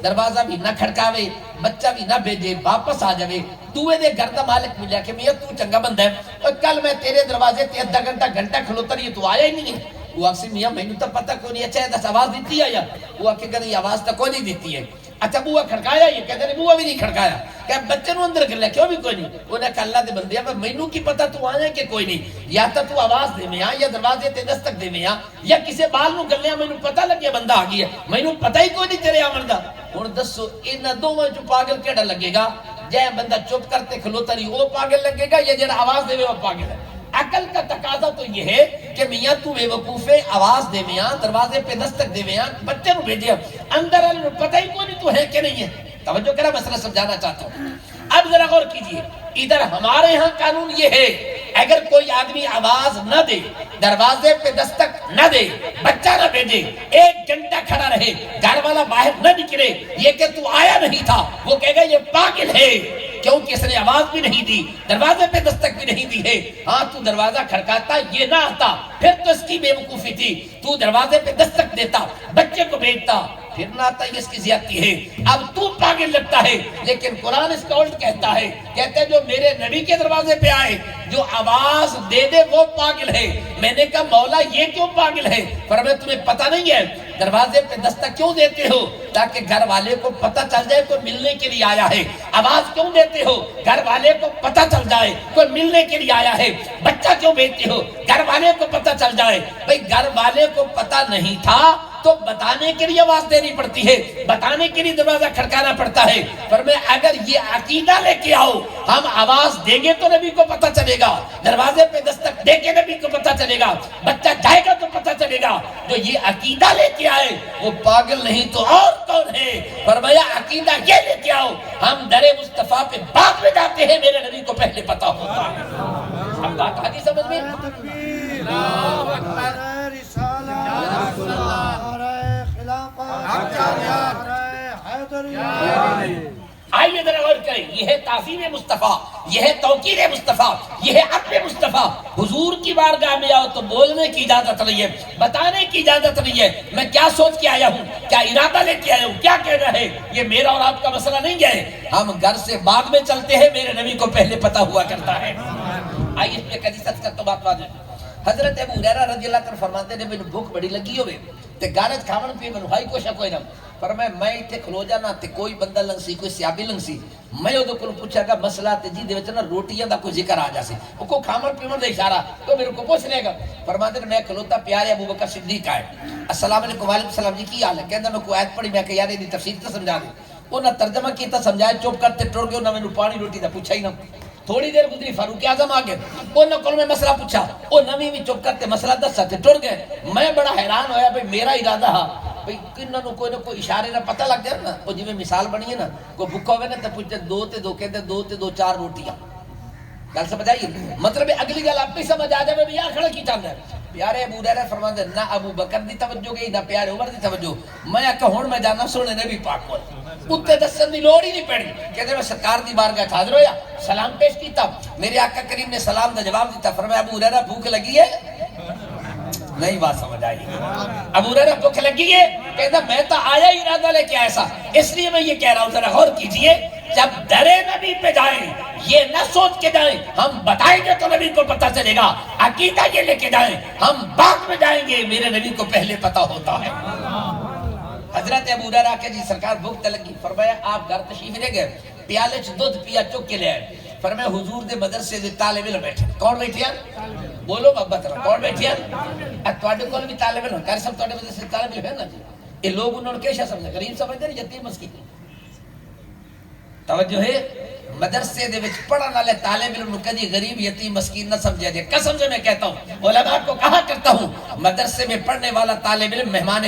دروازہ بھی نہ کھڑکاوے، بچہ بھی نہ بھیجے، واپس آ جاوے. دوے دے گھر دا مالک ملیا کہ میاں تو چنگا بندہ ہے، اور کل میں تیرے دروازے تے آدھا گھنٹہ کھلوتا رہی، تو آیا ہی نہیں ہے. وہ آکسی میاں میں نے تو پتہ کوئی نہیں، اچھا ہے دس آواز دیتی ہے یا؟ وہ آکے کہتے ہیں آواز تو کوئی نہیں دیتی ہے. اچھا بوہ کھڑکایا، یہ کہتے ہیں بوہ بھی نہیں کھڑکایا. کہ بچے نو اندر کر لیا، کیوں بھی کوئی نہیں؟ انہیں کہا اللہ دے بندے ہیں، میں نو کی پتہ تو آیا کہ کوئی نہیں. یا تو آواز دے میں یا دروازے تے دستک دے میں یا کسے بال نو کر لیا، میں نو پتہ لگیا بندہ آ گیا، میں نو پتہ ہی کوئی نہیں تیرے آمن دا. اور دسو انہ دو جو پاگل کیڑا لگے گا؟ جے بندہ چپ کرتے کھلوتا نہیں وہ پاگل لگے گا، یا جڑا آواز دے وہ پاگل ہے؟ عقل کا تقاضا تو یہ ہے کہ میاں تو بے وقوفے، آواز دے میاں، دروازے پہ دستک دے میاں، بچے نو بھیجے، اندر والے نو پتہ ہی کوئی نہیں تو ہے کہ نہیں ہے. توجہ کرا، مسئلہ سمجھانا چاہتا ہوں. اب ذرا غور کیجئے، ادھر ہمارے ہاں قانون یہ ہے، اگر کوئی آدمی آواز نہ دے، دروازے پہ دستک نہ دے، بچہ نہ بھیجے، 1 گھنٹہ کھڑا رہے، گھر والا باہر نہ نکلے، یہ کہ تو آیا نہیں تھا، وہ کہے گا یہ پاگل ہے، کیونکہ اس نے آواز بھی نہیں دی، دروازے پہ دستک بھی نہیں دی ہے. ہاں تو دروازہ کھڑکاتا، یہ نہ آتا، پھر تو اس کی بے وقوفی تھی. تو دروازے پہ دستک دیتا، بچے کو بھیجتا، پھر نہ آتا، یہ اس کی زیادتی ہے. اب تو پاگل لگتا ہے، لیکن قرآن اس کا الٹ کہتا ہے، کہتے ہیں جو میرے نبی کے دروازے پہ آئے، جو آواز دے دے وہ پاگل ہے. میں نے کہا مولا یہ کیوں پاگل ہے؟ فرمایا تمہیں پتہ نہیں ہے دروازے پہ دستک کیوں دیتے ہو؟ تاکہ گھر والے کو پتہ چل جائے کوئی ملنے کے لیے آیا ہے. آواز کیوں دیتے ہو؟ گھر والے کو پتہ چل جائے کوئی ملنے کے لیے آیا ہے. بچہ کیوں بھیجتے ہو؟ گھر والے کو پتہ چل جائے. بھئی گھر والے کو پتہ نہیں تھا تو بتانے کے لیے آواز دینی پڑتی ہے، بتانے کے لیے دروازہ کھڑکانا پڑتا ہے. فرمایا اگر یہ عقیدہ لے کے آؤ، ہم آواز دیں گے تو نبی کو پتہ چلے گا، دروازے پہ دستک دے کے نبی کو پتہ چلے گا، بچہ جائے گا تو پتہ چلے گا. جو یہ عقیدہ لے کے آئے وہ پاگل نہیں تو اور کون ہے؟ فرمایا عقیدہ یہ لے کے آؤ، ہم در مصطفیٰ پہ بعد میں جاتے ہیں، میرے نبی کو پہلے پتہ ہوتا ہے. اب بات آگے سمجھ میں؟ آئیے ذرا غور کریں، یہ ہے تعظیم مصطفیٰ، یہ ہے توقیر مصطفیٰ، یہ ہے عدل مصطفیٰ. حضور کی بارگاہ میں آؤ تو بولنے کی اجازت نہیں ہے، بتانے کی اجازت نہیں ہے میں کیا سوچ کے آیا ہوں، کیا ارادہ لے کے آیا ہوں، کیا کہنا ہے. یہ میرا اور آپ کا مسئلہ نہیں ہے. ہم گھر سے بعد میں چلتے ہیں، میرے نبی کو پہلے پتہ ہوا کرتا ہے. آئیے اس پہ کدی سچ کر تو بات واضح. حضرت ابو ہریرہ رضی اللہ عنہ فرماتے ہیں مینوں بھوک بڑی لگی ہوئے تے گارج کھاون پی مینوں ہائی کوشا کوئی نہ. فرمایا میں ایتھے کھلو جانا تے کوئی بندہ لنگسی، کوئی سیابی لنگسی، میں اودے کول پوچھا گا مسئلہ تے جی دے وچ نا روٹیاں دا کوئی ذکر آ جاسے، او کو کھاون پیون دا اشارہ تو میرے کو پوچھ لے گا. فرماتے ہیں میں کھلوتا پیارے ابو بکر صدیق آئے، السلام علیکم، وعلیکم السلام جی کی حال ہے؟ کہندا میں کوئی ایت پڑھی، میں کہ یار دی تفسیر تے سمجھا دے. انہاں ترجمہ کیتا، سمجھایا، چپ کرتے ٹر گئے. انہاں مینوں پانی روٹی دا پوچھا ہی نہ. تھوڑی دیر گزری، فاروق اعظم آ گئے، انہوں کول میں مسئلہ پوچھا، وہ نویں بھی چپ کرتے مسئلہ دسا تے ٹر گئے. میں بڑا حیران ہویا بھئی میرا ارادہ ہا بھئی کنہاں نو کوئی نہ کوئی اشارے نہ پتہ لگ جائے نا. وہ جویں مثال بنی ہے نا، کوئی بھکا ہوئے نا تے پوچھتے 2 تے 2 کہتے 2 تے 2 4 روٹیاں. گل سمجھ آئی؟ مطلب اگلی گل آپ ہی سمجھ آ جائے بھی یار کھڑا کی چاہتا ہے. پیارے ابو ہریرہ فرماتے ہیں نہ ابو بکر دی توجہ گئی، نہ پیارے عمر دی توجہ. میں کہ ہن میں جانا سونے نبی پاک کول، اُتے دسن دی لوڑ ہی نہیں پڑی. کہتے میں سرکار دی بارگاہ حاضر ہویا، سلام پیش کیتا، میرے آقا کریم نے سلام دا جواب دیتا. فرمایا ابو ہریرہ بھوک لگی ہے؟ نہیں بات سمجھ آئی. ابو ہریرہ بھوک لگی ہے؟ کہتا میں تو آیا ارادہ لے کے ایسا، اس لیے میں یہ کہہ رہا ہوں ذرا غور کیجئے. جب درے نبی پہ جائیں یہ نہ سوچ کے جائیں ہم بتائیں گے تو نبی کو پتہ چلے گا. عقیدہ یہ لے کے جائیں ہم بعد میں جائیں گے، میرے نبی کو پہلے پتہ ہوتا ہے. حضرت ابو ہریرہ کہ جی سرکار بھوک لگی. فرمایا آپ گھر تشریف لے گئے، پیالے چ دودھ پیا چک کے لے آئے. فرمایا حضور دے مدرسے دے طالب علم بیٹھے. کون بیٹھے ہیں؟ بولو محبت رہا، کون بیٹھے ہیں؟ تواڈے کول بھی طالب علم، کر سب تواڈے مدرسے طالب علم ہے نا جی. یہ لوگ انہوں نے کیسا سمجھا؟ غریب سمجھتے ہیں، یتیم مسکین. توجہ ہے، مدرسے دے وچ پڑھن والے طالب علم کدی غریب یتیم مسکین نہ سمجھا جائے. قسم سے میں کہتا ہوں، علماء کو کہا کرتا ہوں، مدرسے میں پڑھنے والا طالب علم مہمان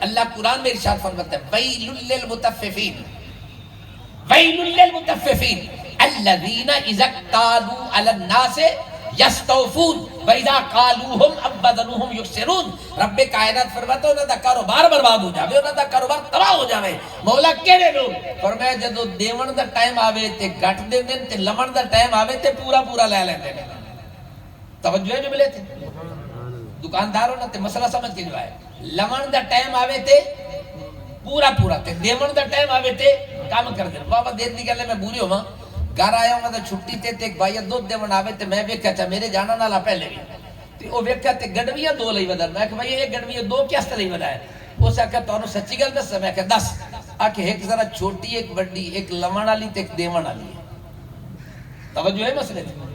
اللہ قرآن میں ارشاد فرماتا ہے ویل للمطففین ویل للمطففین الذین اذا اکتالوا علی الناس یستوفون وَإِذَا قَالُوهُمْ أَوْ وَزَنُوهُمْ يُخْسِرُونَ رب کائنات فرماتا ہے انہاں دا کاروبار برباد ہو جاوے انہاں دا کاروبار تباہ ہو جاوے مولا کہڑے لوگ فرمایا جدو دیون دا ٹائم آوے تے گھٹ دے دن تے لمن دا ٹائم آوے تے پورا پورا لے لیندے نے توجہ ہے جو ملے تھے دکانداروں نے تے مسئلہ سمجھ کے جو آئے لمن دا ٹائم آوے تے پورا پورا تے دیون دا ٹائم آوے تے کام کر دے بابا دیر دی گلے میں بوری ہوں گھر آیا ہوں میں چھٹی تے ایک بھائی دو دیون آوے تے میں ویکھیا چا میرے جانا نالا پہلے بھی تے او ویکھیا تے گڈویاں دو لئی ودا میں کہ بھائی یہ گڈویاں دو کیسے لئی ودا ہے اس آکھیا تانوں سچی گل دس میں کہ دس آکھے ایک ذرا چھوٹی ایک بڑی ایک لمن والی تے ایک دیون والی ہے توجہ ہے مسئلے تے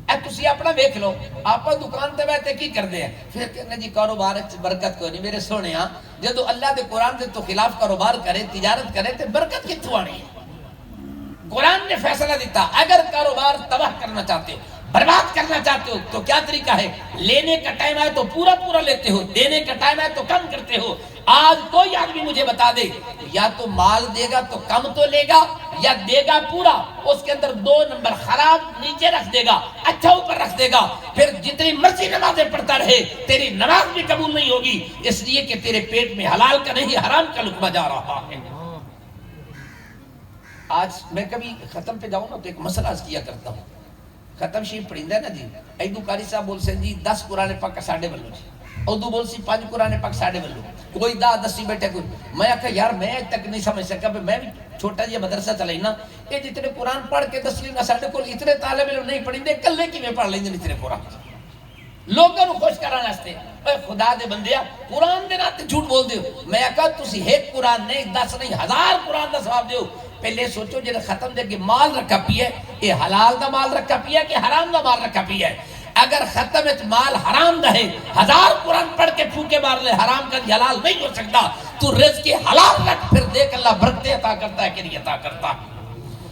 اے تسی اپنا ویکھ لو آپا دکان تے بیٹھے کی کردے ہیں پھر کہنے جی کاروبار وچ برکت کوئی نہیں میرے سونےاں جدوں اللہ دے قرآن دے تو خلاف کاروبار کرے تجارت کرے تے برکت کتھوں آنی ہے قرآن نے فیصلہ دیتا اگر کاروبار تباہ کرنا چاہتے ہو برباد کرنا چاہتے ہو تو کیا طریقہ ہے لینے کا ٹائم آئے تو پورا پورا لیتے ہو دینے کا ٹائم آئے تو کم کرتے ہو آج کوئی آدمی مجھے بتا دے یا تو مال دے گا تو کم تو لے گا یا دے گا پورا اس کے اندر 2 نمبر خراب نیچے رکھ دے گا اچھا اوپر رکھ دے گا پھر جتنی مرضی نمازیں پڑھتا رہے تیری نماز بھی قبول نہیں ہوگی اس لیے کہ تیرے پیٹ میں حلال کا نہیں حرام کا لقمہ جا رہا ہے آج میں کبھی ختم پہ جاؤں نا تو ایک مسئلہ عرض کیا کرتا ہوں ختم شریف پڑھیندہ ہے نا جی ایدو قاری صاحب بول سے جی 10 قرآن پاک کا 7.5 جی اردو بول سی 5 قرآن پاک 7.5 کوئی 10 بیٹھے کوئی میں کہا یار میں تک نہیں سمجھ سکا میں بھی چھوٹا جی مدرسہ چلائی نا یہ جتنے قرآن پڑھ کے 10 نا ساڑھے کو اتنے طالب علم نہیں پڑھیں دے کلے کی میں پڑھ لیں دے اتنے قرآن لوگوں کو خوش کرانا ہستے اے خدا دے بندیا قرآن دے ناتے جھوٹ بول دیو میں کہا تسی ایک قرآن نہیں 10 نہیں 1000 قرآن دا ثواب دیو پہلے سوچو جنہیں ختم دے کہ مال رکھا پی ہے یہ حلال دا مال رکھا پی ہے کہ حرام دا مال رکھا پی ہے اگر ختم ہے مال حرام دا ہے 1000 قرآن پڑھ کے پھوکے مار لے حرام کا حلال نہیں ہو سکتا تو رزق حلال رکھ پھر دیکھ اللہ برکتیں عطا کرتا ہے کہ نہیں عطا کرتا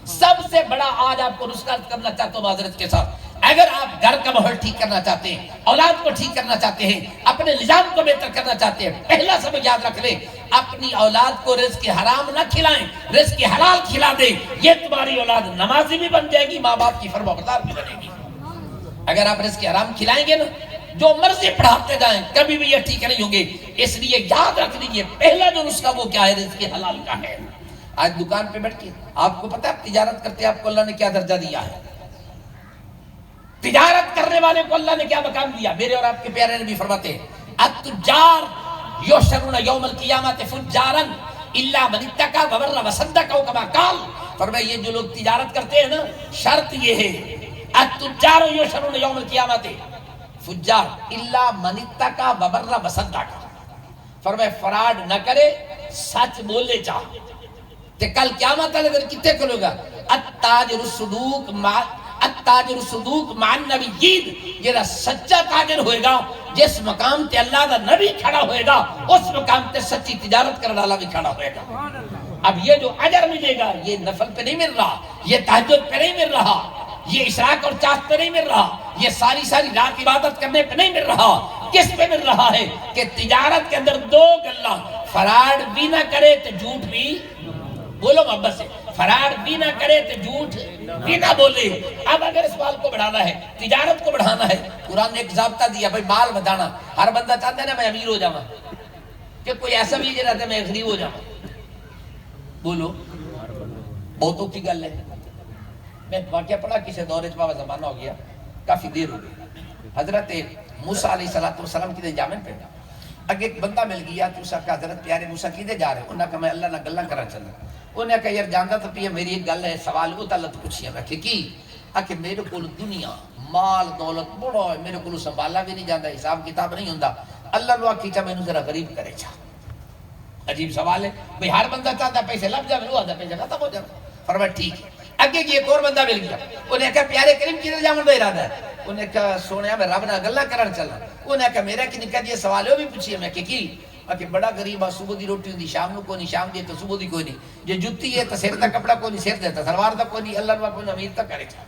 سب سے بڑا آج آپ کو نسخہ کرنا چاہتا ہوں معذرت کے ساتھ اگر آپ گھر کا ماحول ٹھیک کرنا چاہتے ہیں اولاد کو ٹھیک کرنا چاہتے ہیں اپنے نظام کو بہتر کرنا چاہتے ہیں پہلا سبق یاد رکھ لیں اپنی اولاد کو رزق حرام نہ کھلائیں رزق حلال کھلا دیں یہ تمہاری اولاد نمازی بھی بن جائے گی ماں باپ کی فرمانبردار بھی بنے گی اگر آپ رزق حرام کھلائیں گے نا جو مرضی پڑھاتے جائیں کبھی بھی یہ ٹھیک نہیں ہوں گے اس لیے یاد رکھ لیجیے پہلا جو نسخہ وہ کیا ہے رزق حلال کا ہے آج دکان پہ بیٹھ کے آپ کو پتہ ہے آپ تجارت کرتے ہیں آپ کو اللہ نے کیا درجہ دیا ہے تجارت کرنے والے کو اللہ نے کیا مقام دیا میرے اور آپ کے پیارے نبی فرماتے ہیں التجار یحشرون یوم القیامت فجارا الا من اتقى وبر وصدق او كما قال فرمایا یہ جو لوگ تجارت کرتے ہیں نا شرط یہ ہے التجار یحشرون یوم القیامت فجار الا من اتقى وبر وصدق فرمایا فراڈ نہ کرے سچ بولے چاہ تے کل قیامت والے دن کتے کھلے گا التاجر الصدوق التاجر الصدوق مع النبیین یہ سچا تاجر ہوئے گا جس مقام تے اللہ دا نبی کھڑا ہوئے گا اس مقام تے سچی تجارت کرنے والا بھی کھڑا ہوئے گا اب یہ جو اجر ملے گا یہ نفل پہ نہیں مل رہا یہ تہجد پہ نہیں مل رہا یہ اشراق اور چاہت پہ نہیں مل رہا یہ ساری رات عبادت کرنے پہ نہیں مل رہا کس پہ مل رہا ہے کہ تجارت کے اندر 2 گلا فراڈ بھی نہ کرے تو جھوٹ بھی بولو محبت سے فراڈ بھی نہ کرے تو جھوٹ بھی نہ بولے اب اگر اس مال کو بڑھانا ہے تجارت کو بڑھانا ہے قرآن نے ایک ضابطہ دیا بھائی مال بڑھانا ہر بندہ چاہتا ہے نا میں امیر ہو جاؤں کہ کوئی ایسا بھی نہیں رہتا میں غریب ہو جاؤں بولو بہتوں کی گل ہے میں واقعہ پڑھا کسی دور بابا زمانہ ہو گیا کافی دیر ہو گئی حضرت موسیٰ علیہ السلام کی جامن پہ اگر ایک بندہ مل گیا تو اسا کہ حضرت پیارے موسیٰ کی دے جا رہے انہاں کہا میں اللہ نہ گلہ کرا چلا انہاں کہا یار جاندہ تو پیا میری ایک گل ہے سوال وہ تعالیٰ تو پوچھیا میں کہ میرے کو دنیا مال دولت بڑا ہے میرے کو سنبھالا بھی نہیں جاندہ حساب کتاب نہیں ہوندہ اللہ نو کیچا میں ذرا غریب کرے چھا عجیب سوال ہے بھئی ہر بندہ چاہتا پیسے لب جا میں آدھا پیسے ختم ہو جا فرمایا ٹھیک ہے اگے کی ایک اور بندہ مل گیا انہیں کہا پیارے کریم کی دے جامن دا ارادہ ہے انہیں کہا سونیا میں رب نہ گلہ کرن چلا انہیں کہا میرا کی نکاح دیئے سوال ہے وہ بھی پوچھئے میں کہ بڑا غریب ہے صبح دی روٹی ہوندی شام نو کوئی نہیں شام دی تو صبح دی کوئی نہیں جو جتی ہے تو سر دا کپڑا کوئی نہیں سر دیتا سلوار دا کوئی نہیں اللہ نو کوئی امیر تک کرے چھا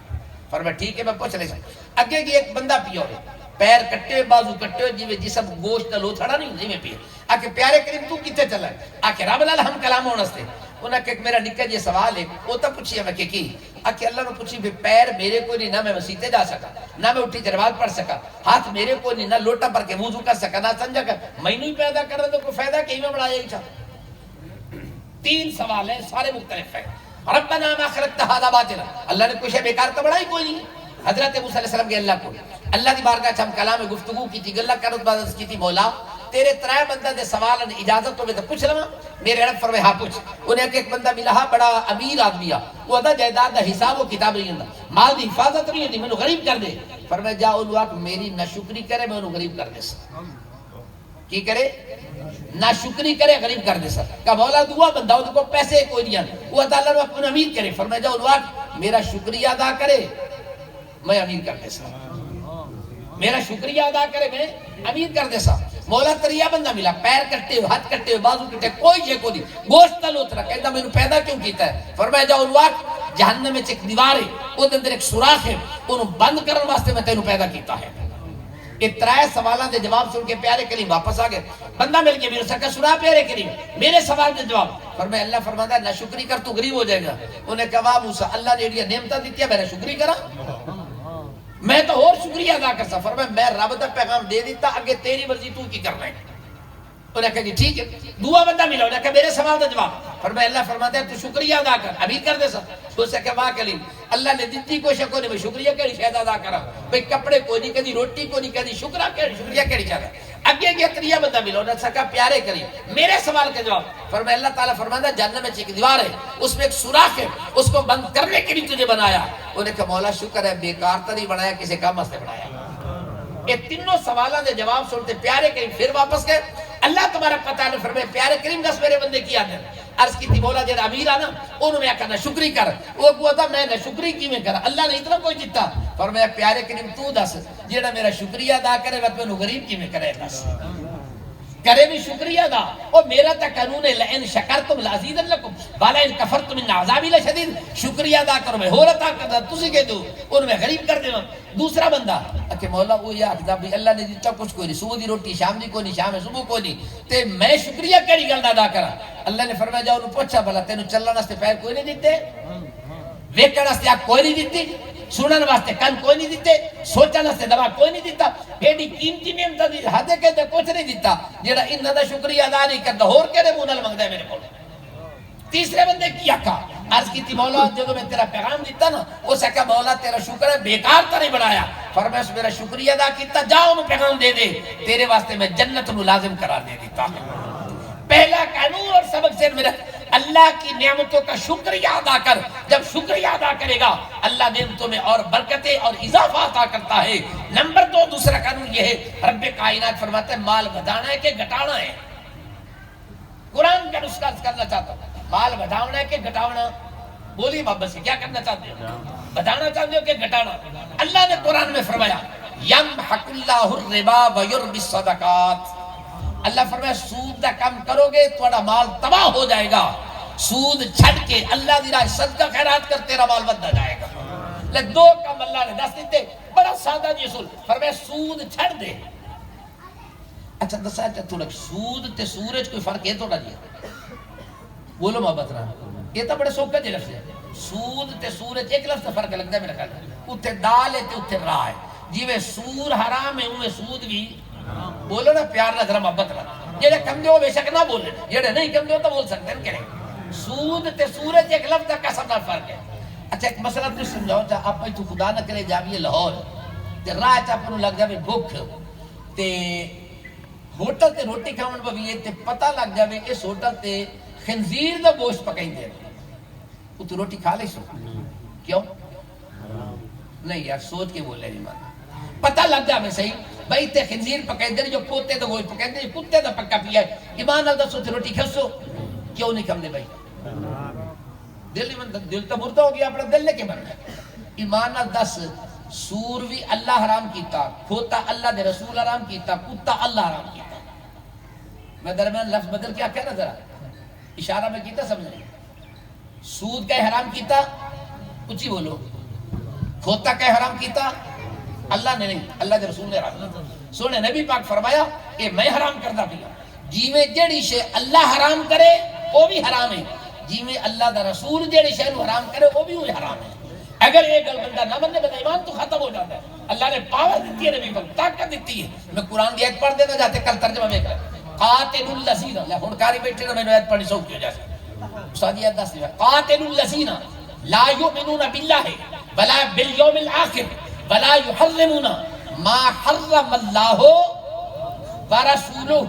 فرمایا ٹھیک ہے میں پوچھ لے سکتا اگے کی ایک بندہ پیا ہوئے پیر کٹے ہوئے بازو کٹے ہوئے جیوے جسم گوشت لو تھڑا نہیں میں پیا آکے پیارے کریم تو کتے چلا ہے آکے رب لال ہم کلام ہونا ستے انہاں کہ میرا نکہ جی سوال ہے وہ تا پوچھی ہے میں کہ کی آکے اللہ نے پوچھی بھی پیر میرے کو نہیں نہ میں مسیطے جا سکا نہ میں اٹھی جرواد پڑھ سکا ہاتھ میرے کو نہیں نہ لوٹا پر کے وضو کر سکا نہ سنجا کر میں نہیں پیدا کر رہا تو کوئی فائدہ کہ میں بڑھایا ہی چاہتا 3 سوال ہیں سارے مختلف ہیں ربنا ما خلقت هذا باطلا اللہ نے کچھ بیکار تو بڑھائی کوئی نہیں حضرت موسیٰ علیہ السلام کے اللہ کو اللہ دی بارگاہ ہم کلام گفتگو کی تھی گلہ کرت بادت کی تھی مولا تیرے 3 بندہ دے سوالن اجازت تو میں تو پوچھ لما میرے رب فرمائے ہاں پوچھ انہیں ایک بندہ ملا بڑا امیر آدمی وہ ادا جائیداد دا حساب و کتاب نہیں ہوندا مال دی حفاظت نہیں ہوندی مینوں غریب کر دے فرمایا جا اولو آک میری ناشکری کرے میں انہوں غریب کر دے سا کی کرے ناشکری کرے غریب کر دے سا کہ مولا دعا بندہ ان کو پیسے کوئی نہیں وہ اللہ نے اپنے امیر کرے فرمایا جا اولو آک میرا شکریہ ادا کرے میں امیر کر دے سا میرا شکریہ ادا کرے میں امیر کر دے سا مولا تریا بندہ ملا پیر کٹے ہوئے ہاتھ کٹے ہوئے بازو کٹے کوئی جے کو نہیں گوشت تلوت رہا کہتا میں نے پیدا کیوں کیتا ہے فرمایا جاؤ الواق جہنم میں ایک دیوار ہے وہ اندر ایک سوراخ ہے انہوں بند کرنے واسطے میں تینوں پیدا کیتا ہے یہ 3 سوالات دے جواب سن کے پیارے کریم واپس آ گئے بندہ مل کے میرے سکا سنا پیارے کریم میرے سوال دے جواب فرمایا اللہ فرماتا ہے نہ شکری کر تو غریب ہو جائے گا انہیں کہا واہ موسیٰ اللہ نے یہ نعمتہ دیتی ہے میرا شکری کرا میں تو اور شکریہ ادا کر سا فرمایا میں رب دا پیغام دے دیتا آگے تیری مرضی تو کی کرنا ہے انہیں کہا جی ٹھیک ہے دعا بندہ ملا انہیں کہا میرے سوال دا جواب فرمایا اللہ فرماتا ہے تو شکریہ ادا کر ابھی کر دے سا تو اسے کہا واہ کلیم اللہ نے دیتی کوئی شکو نہیں میں شکریہ کہڑی شاید ادا کرا بھئی کپڑے کو نہیں کہی روٹی کو نہیں کہی شکریہ کہڑی چاہتا اگے گیا تریہ بندہ ملا انہیں سکا پیارے کریم میرے سوال کا جواب فرمایا اللہ تعالیٰ فرماتا ہے جہنم میں ایک دیوار ہے اس میں ایک سوراخ ہے اس کو بند کرنے کے لیے تجھے بنایا انہیں کہا مولا شکر ہے بیکار تری بنایا کسی کام واسطے بنایا یہ تینوں سوالوں دے جواب سنتے پیارے کریم پھر واپس گئے اللہ تبارک و تعالیٰ نے فرمایا پیارے کریم دس میرے بندے کی آدھر عرض کی تھی مولا جیڑا امیر آنا انہوں میں کہا نہ شکری کر وہ کہا تھا میں نہ شکری کی میں کر اللہ نے اتنا کوئی جتا فرمایا پیارے کریم تو دس جیڑا میرا شکریہ ادا کرے میں انہوں غریب کی میں کرے دس کرے بھی شکریہ دا اور میرا تا قانون ہے لئن شکرتم لازیدن لکم والا ان کفرتم ان عذابی لشدید شکریہ دا کرو میں ہو رہا کرتا تسی کہہ دو انہوں میں غریب کر دے دوسرا بندہ کہ مولا وہ یا کہ بھی اللہ نے دیتا کچھ کوئی نہیں صبح دی روٹی شام دی کوئی نہیں شام ہے صبح کوئی نہیں تے میں شکریہ کیڑی گل ادا کرا اللہ نے فرمایا جاؤ انہوں پوچھا بھلا تینوں چلنا واسطے پیر کوئی نہیں دیتے ویکھن واسطے آنکھ کوئی نہیں دیتی سنن واسطے کان کوئی نہیں دیتے سوچن واسطے دماغ کوئی نہیں دیتا ایڈی قیمتی نعمت دی حد کہتے کچھ نہیں دیتا جڑا انہاں دا شکریہ ادا نہیں کردا ہور کہڑے منہ نال منگدا ہے میرے کول تیسرے بندے کی آقا عرض کی تھی مولا جب میں تیرا پیغام دیتا نا اسے کہا مولا تیرا شکر ہے بیکار تا نہیں بنایا فرمایا میرا شکریہ ادا کیتا جاؤ انہوں پیغام دے دے تیرے واسطے میں جنت نو لازم قرار دے دیتا پہلا قانون اور سبق سے میرا اللہ کی نعمتوں کا شکریہ ادا کر جب شکریہ ادا کرے گا اللہ نعمتوں میں اور برکتیں اور اضافہ عطا کرتا ہے نمبر 2 دوسرا قانون یہ ہے رب کائنات فرماتا ہے مال بڑھانا ہے کہ گھٹانا ہے قرآن کا نسخہ کرنا چاہتا ہوں مال بڑھانا ہے کہ گھٹانا بولی محبت سے کیا کرنا چاہتے ہو بڑھانا چاہتے ہو کہ گھٹانا اللہ نے قرآن میں فرمایا یمحق اللہ الربا ویربی الصدقات اللہ فرمایا سود دا کام کرو گے تھوڑا مال تباہ ہو جائے گا سود چھڑ کے اللہ دی راہ صدقہ خیرات کر تیرا مال بندہ جائے گا لے 2 کام اللہ نے دس دیتے بڑا سادہ جی اصول فرمایا سود چھڑ دے اچھا دسا تھوڑا سود تے سورج کوئی فرق ہے تھوڑا جی بولو محبت رہا یہ تو بڑے سوکھا جی لفظ ہے سود تے سورج ایک لفظ فرق لگتا ہے میرا خیال اتھے دال ہے تے اتھے راہ ہے جی میں سور حرام ہے انہیں سود بھی بولو نا پیار نہ ذرا محبت رہا جیڑے کم دے ہو بے شک نہ بولے جیڑے نہیں کم دے ہو تو بول سکتے ہیں کریں سود تے سورج ایک لفظ کا سب نال فرق ہے اچھا ایک مسئلہ تو سمجھاؤ چاہ آپ تو خدا نہ کرے جاویے لاہور تے راہ چاہ پر لگ جاوے بھوک تے ہوٹل تے روٹی کھاون بویے تے پتہ لگ جاوے اس ہوٹل تے خنزیر دا گوشت پکائیں دے وہ تو روٹی کھا لے سو کیوں نہیں یار سوچ کے بولے نہیں مانا پتہ لگ جا میں صحیح بھائی تے خنزیر پکائیں دے جو کتے دا گوشت پکائیں دے کتے دا پکا پیا ہے ایمان اللہ دسو تے روٹی کھسو کیوں نہیں کم دے بھائی دل تو مرتا ہو گیا اپنا دل لے کے مرنا ایمان اللہ دس سور بھی اللہ حرام کیتا کھوتا اللہ دے رسول حرام کیتا کتا اللہ حرام کیتا میں درمیان لفظ بدل کیا کہنا ذرا اشارہ میں کیتا سمجھیں سود کا حرام کیتا کچھ ہی بولو کھوتا کا حرام کیتا اللہ نے نہیں اللہ کے رسول نے حرام سونے نبی پاک فرمایا کہ میں حرام کردہ پیا جیویں جڑی شے اللہ حرام کرے وہ بھی حرام ہے، جیویں اللہ دا رسول جڑی شے نو حرام کرے وہ بھی حرام ہے۔ اگر یہ گل بندہ نہ منے بندہ ایمان تو ختم ہو جاتا ہے۔ اللہ نے پاور دیتی ہے، نبی پر طاقت دیتی ہے۔ میں قرآن کی آیت پڑھ دینا چاہتے کل ترجمہ میں کر قاتل الذین، ہن کاری بیٹھے نا میں آیت پڑھنی سو کی وجہ سے استاد یہ دس دیا قاتل الذین لا یؤمنون باللہ ولا بالیوم الآخر ولا یحرمون ما حرم اللہ ورسولہ،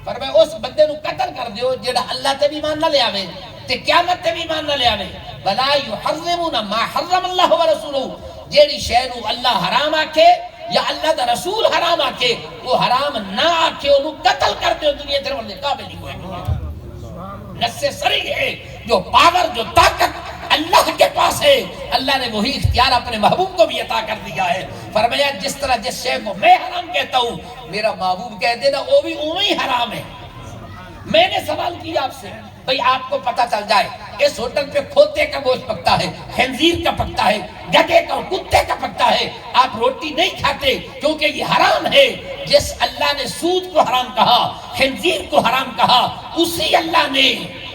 فرمایا اس بندے نو قتل کر دیو جڑا اللہ تے بھی ایمان نہ لے آوے تے قیامت تے بھی ایمان نہ لے آوے، ولا یحرمون ما حرم اللہ ورسولہ، جیڑی شے نو اللہ حرام آکھے یا اللہ دا رسول حرام آکھے وہ حرام نہ آکھے انہوں قتل کر دیو، دنیا تیرے ورلے قابل نہیں ہوئے۔ نص صریح ہے، جو پاور جو طاقت اللہ کے پاس ہے، اللہ نے وہی اختیار اپنے محبوب کو بھی عطا کر دیا ہے۔ فرمایا جس طرح جس شے کو میں حرام کہتا ہوں میرا محبوب کہہ دینا وہ بھی اوہی ہی حرام ہے۔ میں نے سوال کیا آپ سے بھئی آپ کو پتہ چل جائے اس ہوٹل پہ کھوتے کا گوشت پکتا ہے، خنزیر کا پکتا ہے، گدھے کا کتے کا پکتا ہے، آپ روٹی نہیں کھاتے کیونکہ یہ حرام ہے۔ جس اللہ نے سود کو حرام کہا، خنزیر کو حرام کہا، اسی اللہ نے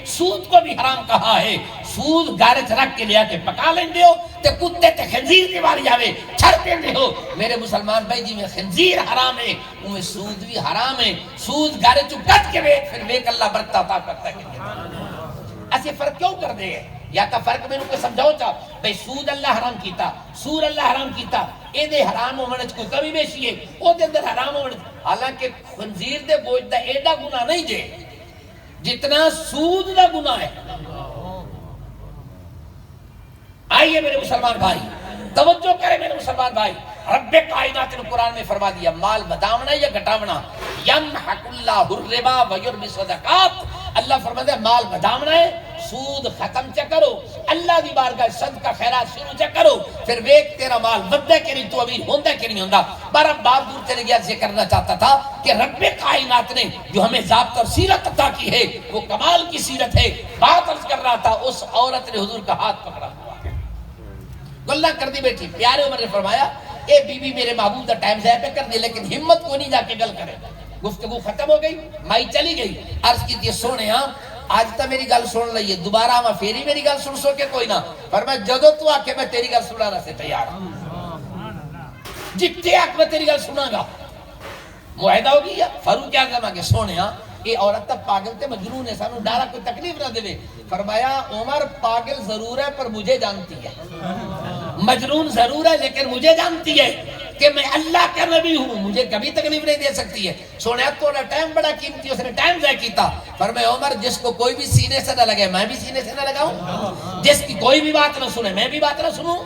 سود کو بھی حرام کہا ہے۔ سود گارج رکھ کے لیا کے پکا لیں دے ہو تے کتے تے خنزیر کی باری جاوے چھڑ دیں دے ہو۔ میرے مسلمان بھائی جی میں خنزیر حرام ہے انہیں سود بھی حرام ہے۔ سود گارج چو گت کے بیٹ پھر بیک اللہ برکتا عطا کرتا ہے۔ ایسے فرق کیوں کر دے؟ یا کا فرق میں نے کوئی سمجھاؤ چاہ بھئی سود اللہ حرام کیتا، سور اللہ حرام کیتا، اے دے حرام ہومنچ کو کمی بیشی ہے، او دے اندر حرام ہومنچ، حالانکہ خنزیر دے گوشت دا ایڈا گناہ نہیں جے جتنا سود دا گناہ ہے۔ آئیے میرے مسلمان بھائی توجہ کرے میرے مسلمان بھائی، رب کائنات نے قرآن میں فرما دیا مال بدامنا یا گھٹاونا، یمحق اللہ الربا ویربی صدقات، اللہ فرما دیا مال بدامنا ہے، سود ختم چا کرو، اللہ دی بارگاہ صدقہ خیرات شروع چا کرو، پھر ویک تیرا مال بدے کے نہیں تو امیر ہوندہ کے نہیں ہوندہ۔ بارہ بار دور چلے گیا ذکر کرنا چاہتا تھا کہ رب کائنات نے جو ہمیں ضابط اور سیرت عطا کی ہے وہ کمال کی سیرت ہے۔ بات عرض کر رہا تھا اس عورت نے حضور کا ہاتھ پکڑا ہوا گلہ کر دی بیٹھی، پیارے عمر نے فرمایا اے بی بی میرے محبوب دا ٹائم ضائع پہ کر دی لیکن ہمت کو نہیں جا کے گل کرے۔ گفتگو ختم ہو گئی، مائی چلی گئی، عرض کی تھی سونے ہاں آج تا میری گل سن لئیے، دوبارہ ہمیں پھیری میری گل سن سو کے کوئی نہ، فرمایا جدو تو آکے میں تیری گل سنانا سے تیار ہوں، جتے آکے میں تیری گل سنا گا۔ معاہدہ ہو گئی فاروق اعظم آگے سونے ہاں یہ عورت تب پاگل تے مجنون ہے، سانو ڈارا کوئی تکلیف نہ دے۔ فرمایا عمر پاگل ضرور ہے پر مجھے جانتی ہے، مجنون ضرور ہے لیکن مجھے جانتی ہے کہ میں اللہ کا نبی ہوں، مجھے کبھی تکلیف نہیں دے سکتی ہے۔ سونے تھوڑا ٹائم بڑا قیمتی، اس نے ٹائم ضائع کیتا۔ فرمایا عمر جس کو کوئی بھی سینے سے نہ لگے میں بھی سینے سے نہ لگاؤں، جس کی کوئی بھی بات نہ سنے میں بھی بات نہ سنوں۔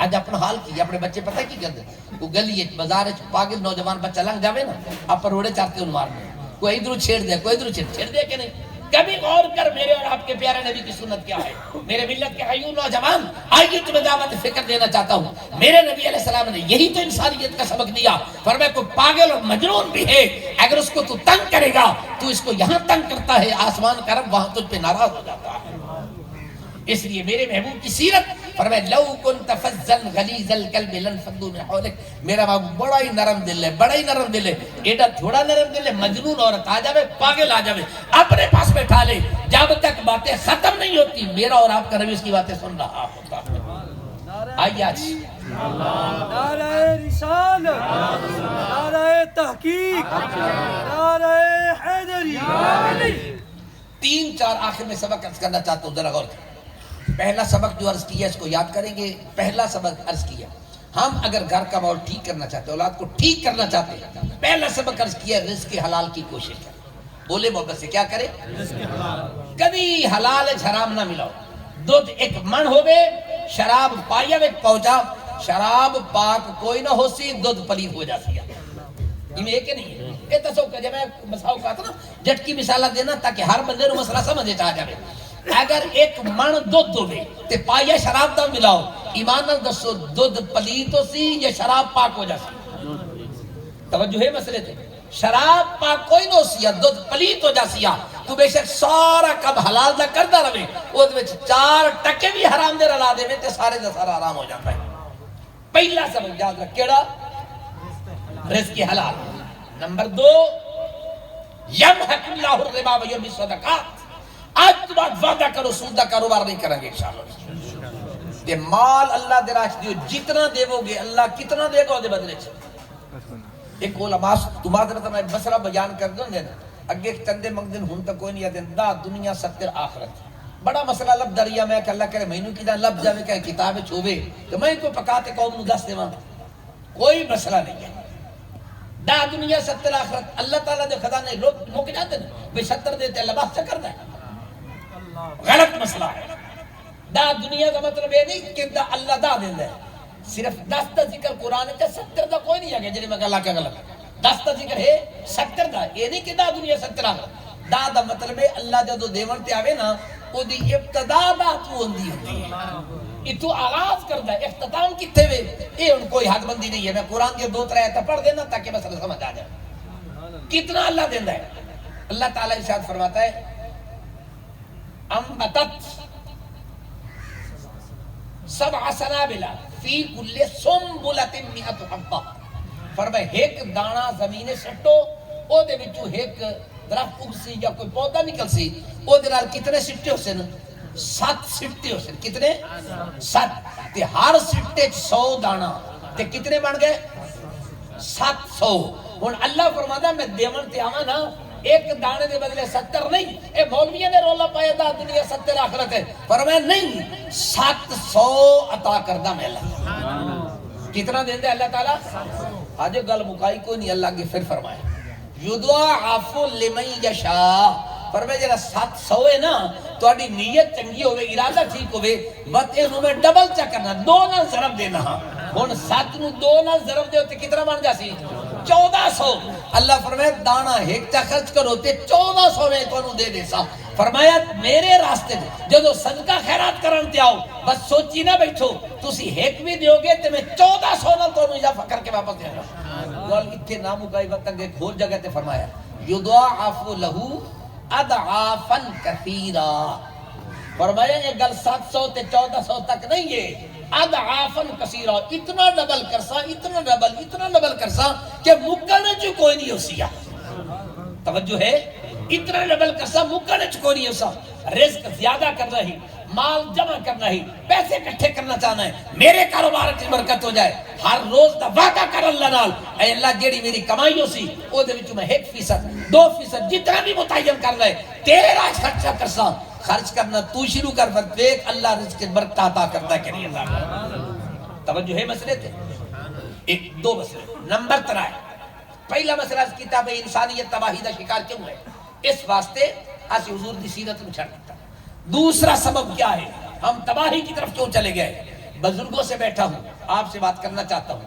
آج اپنا حال کیا اپنے بچے پتہ کی کرتے وہ گلی بازار پاگل نوجوان بچہ لنگ جاوے نا آپ روڑے چاہتے ان مارنے، کوئی ادھر چھیڑ دے کوئی ادھر چھیڑ دے کہ نہیں۔ کبھی غور کر میرے اور آپ کے پیارے نبی کی سنت کیا ہے۔ میرے ملت کے حیون نوجوان آئیے تمہیں دعوت فکر دینا چاہتا ہوں، میرے نبی علیہ السلام نے یہی تو انسانیت کا سبق دیا۔ فرمایا کوئی پاگل اور مجنون بھی ہے اگر اس کو تو تنگ کرے گا تو اس کو یہاں تنگ کرتا ہے آسمان کا رب وہاں تجھ پہ ناراض ہو جاتا ہے۔ اس لیے میرے محبوب کی سیرت فرمایا لو کنت فظا غلیظ القلب لانفضوا من حولک، میرا محبوب بڑا ہی نرم دل ہے، بڑا ہی نرم دل ہے، ایڈا تھوڑا نرم دل ہے مجنون عورت آ جاوے پاگل آ جاوے اپنے پاس بیٹھا لے، جب تک باتیں ختم نہیں ہوتی میرا اور آپ کا نبی اس کی باتیں سن رہا ہوتا ہے۔ آئیے آج نعرہ رسالت، نعرہ تحقیق، نعرہ حیدری۔ تین چار آخر میں سبق عرض کرنا چاہتا ہوں، ذرا غور کریں۔ پہلا سبق جو عرض کیا اس کو یاد کریں گے۔ پہلا سبق عرض کیا ہم اگر گھر کا ماحول ٹھیک کرنا چاہتے ہیں، اولاد کو ٹھیک کرنا چاہتے ہیں، پہلا سبق عرض کیا رزق حلال کی کوشش کریں۔ بولے محبت سے کیا کرے؟ کبھی حلال حرام نہ ملاؤ۔ دودھ ایک من ہو گئے شراب پائیا میں پہنچا، شراب پاک کوئی نہ ہو سی دودھ پلید ہو جاتی ہے۔ یہ ایک نہیں ہے، یہ تصوف کا جب میں مساؤ کہا تھا نا جھٹکی مثالہ دینا تاکہ ہر بندے نو مسئلہ سمجھے چاہ جائے۔ اگر ایک من دودھ دو دے تے پائیا شراب دا ملاؤ، ایمان نہ دسو دودھ پلید ہو سی یا شراب پاک ہو جاسی؟ توجہ ہے مسئلے تھے، شراب پاک کوئی نہ ہو سی یا دودھ پلید ہو جاسی تو بے شک سارا کب حلال دا کردہ رہے، وہ دے چار ٹکے بھی حرام دے رلا دے تے سارے دا سارا حرام ہو جاتا ہے۔ پہلا سبق یاد رکھ کیڑا؟ رزق حلال. نمبر 2 یمحق اللہ الربا ویربی الصدقات. آج تو بعد وعدہ کرو سود کا کاروبار نہیں کریں گے انشاءاللہ. دے مال اللہ دے راہ دیو جتنا دیو گے اللہ کتنا دے گا دے بدلے چ. ایک علماء تو معذرت میں مسئلہ بیان کر دوں گے اگے چندے منگدن ہن تک کوئی نہیں دین دا دنیا ستر آخرت. بڑا مسئلہ لب دریا میں کہ اللہ کرے مینوں کی دا لب جاوے کہ کتاب وچ ہوے تو میں کو پکاتے قوم نو دس دیواں. کوئی مسئلہ نہیں ہے. دا دنیا ستر آخرت اللہ تعالیٰ دے خزانے لوگ موقع جاتے ہیں بے 70 دیتے اللہ بات سے کرتا ہے. غلط مسئلہ ہے. دا دنیا کا مطلب یہ نہیں کہ دا اللہ دا دیندا ہے. صرف 10 دا ذکر قرآن ہے 70 دا کوئی نہیں ہے جڑی میں اللہ کا غلط 10 دا ذکر ہے 70 دا. یہ نہیں کہ دا دنیا 70 آخرت. دا مطلب ہے اللہ جدو دیون تے آوے نا او دی ابتدا دا تو ہوندی ہے. اتو آغاز کردا ہے اختتام کتے وے اے ان کوئی حد بندی نہیں ہے. میں قرآن کے 2-3 آیتیں پڑھ دینا تاکہ مسئلہ سمجھ آ جائے. کتنا اللہ دیندا ہے. اللہ تعالیٰ ارشاد فرماتا ہے انبتت 7 سنابل فی کل سنبلۃ 100 حبہ. فرمایا ایک دانہ زمین سٹو او دے وچوں ایک درخت اگسی یا کوئی پودا نکل سی او دے نال کتنے سٹے ہو سن 7 سٹے ہو سن. کتنے 7 تے ہر سٹے 100 دانہ تے کتنے بن گئے 700. ہن اللہ فرماتا میں دیون تے آواں نا ایک دانے دے بدلے 70 نہیں. اے مولویوں نے رولا پایا دا دنیا 70 آخرت ہے. فرمایا نہیں 700 عطا کردہ میں اللہ. کتنا دیندے اللہ تعالیٰ. آج گل مکائی کوئی نہیں. اللہ کے پھر فرمایا یضاعف لمن یشاء. فرمایا جڑا 700 ہے نا تہاڈی نیت چنگی ہوے ارادہ ٹھیک ہوے بس اینو میں ڈبل چا کرنا 2 نال ضرب دینا. ہن 7 نو 2 نال ضرب دیو تے کتنا بن جاسی 1400. اللہ فرمایا دانا ایک چا خرچ کرو تے 1400 میں تانوں دے دے سا. فرمایا میرے راستے جدو صدقہ خیرات کرن تے آؤ بس سوچی نہ بیٹھو تسی ایک بھی دیو گے تے میں 1400 نال تانوں اضافہ کر کے واپس دے گا. گل اتنے نہ مکائی وقت تک ایک اور جگہ تے فرمایا یضاعف لہ اضعافا کثیرا. فرمایا یہ گل 700 تے 1400 تک نہیں ہے اضعافا کثیرا. اتنا ڈبل کرسا اتنا ڈبل کرسا کہ مکنے چ کوئی نہیں ہوسیا. توجہ ہے اتنا ڈبل کرسا مکنے چ کوئی نہیں ہوسا. رزق زیادہ کرنا ہی مال جمع کرنا ہی پیسے اکٹھے کرنا چاہنا ہے میرے کاروبار کی برکت ہو جائے. ہر روز دا وعدہ کر اللہ نال اے اللہ جیڑی میری کمائی ہو سی او دے وچوں میں 1% 2% جتنا بھی متعین کر لے تیرے راہ خرچہ کرسا. خرچ کرنا تو شروع کر دیکھ اللہ رزق کی برکت عطا کرتا ہے کہ نہیں اللہ. توجہ ہے مسئلے تے ایک 2 مسئلے. نمبر 3 پہلا مسئلہ اس کتاب انسانیت تباہی دا شکار کیوں ہے اس واسطے اسی حضور دی سیرت نو چھڑ دیتا. دوسرا سبب کیا ہے ہم تباہی کی طرف کیوں چلے گئے. بزرگوں سے بیٹھا ہوں آپ سے بات کرنا چاہتا ہوں.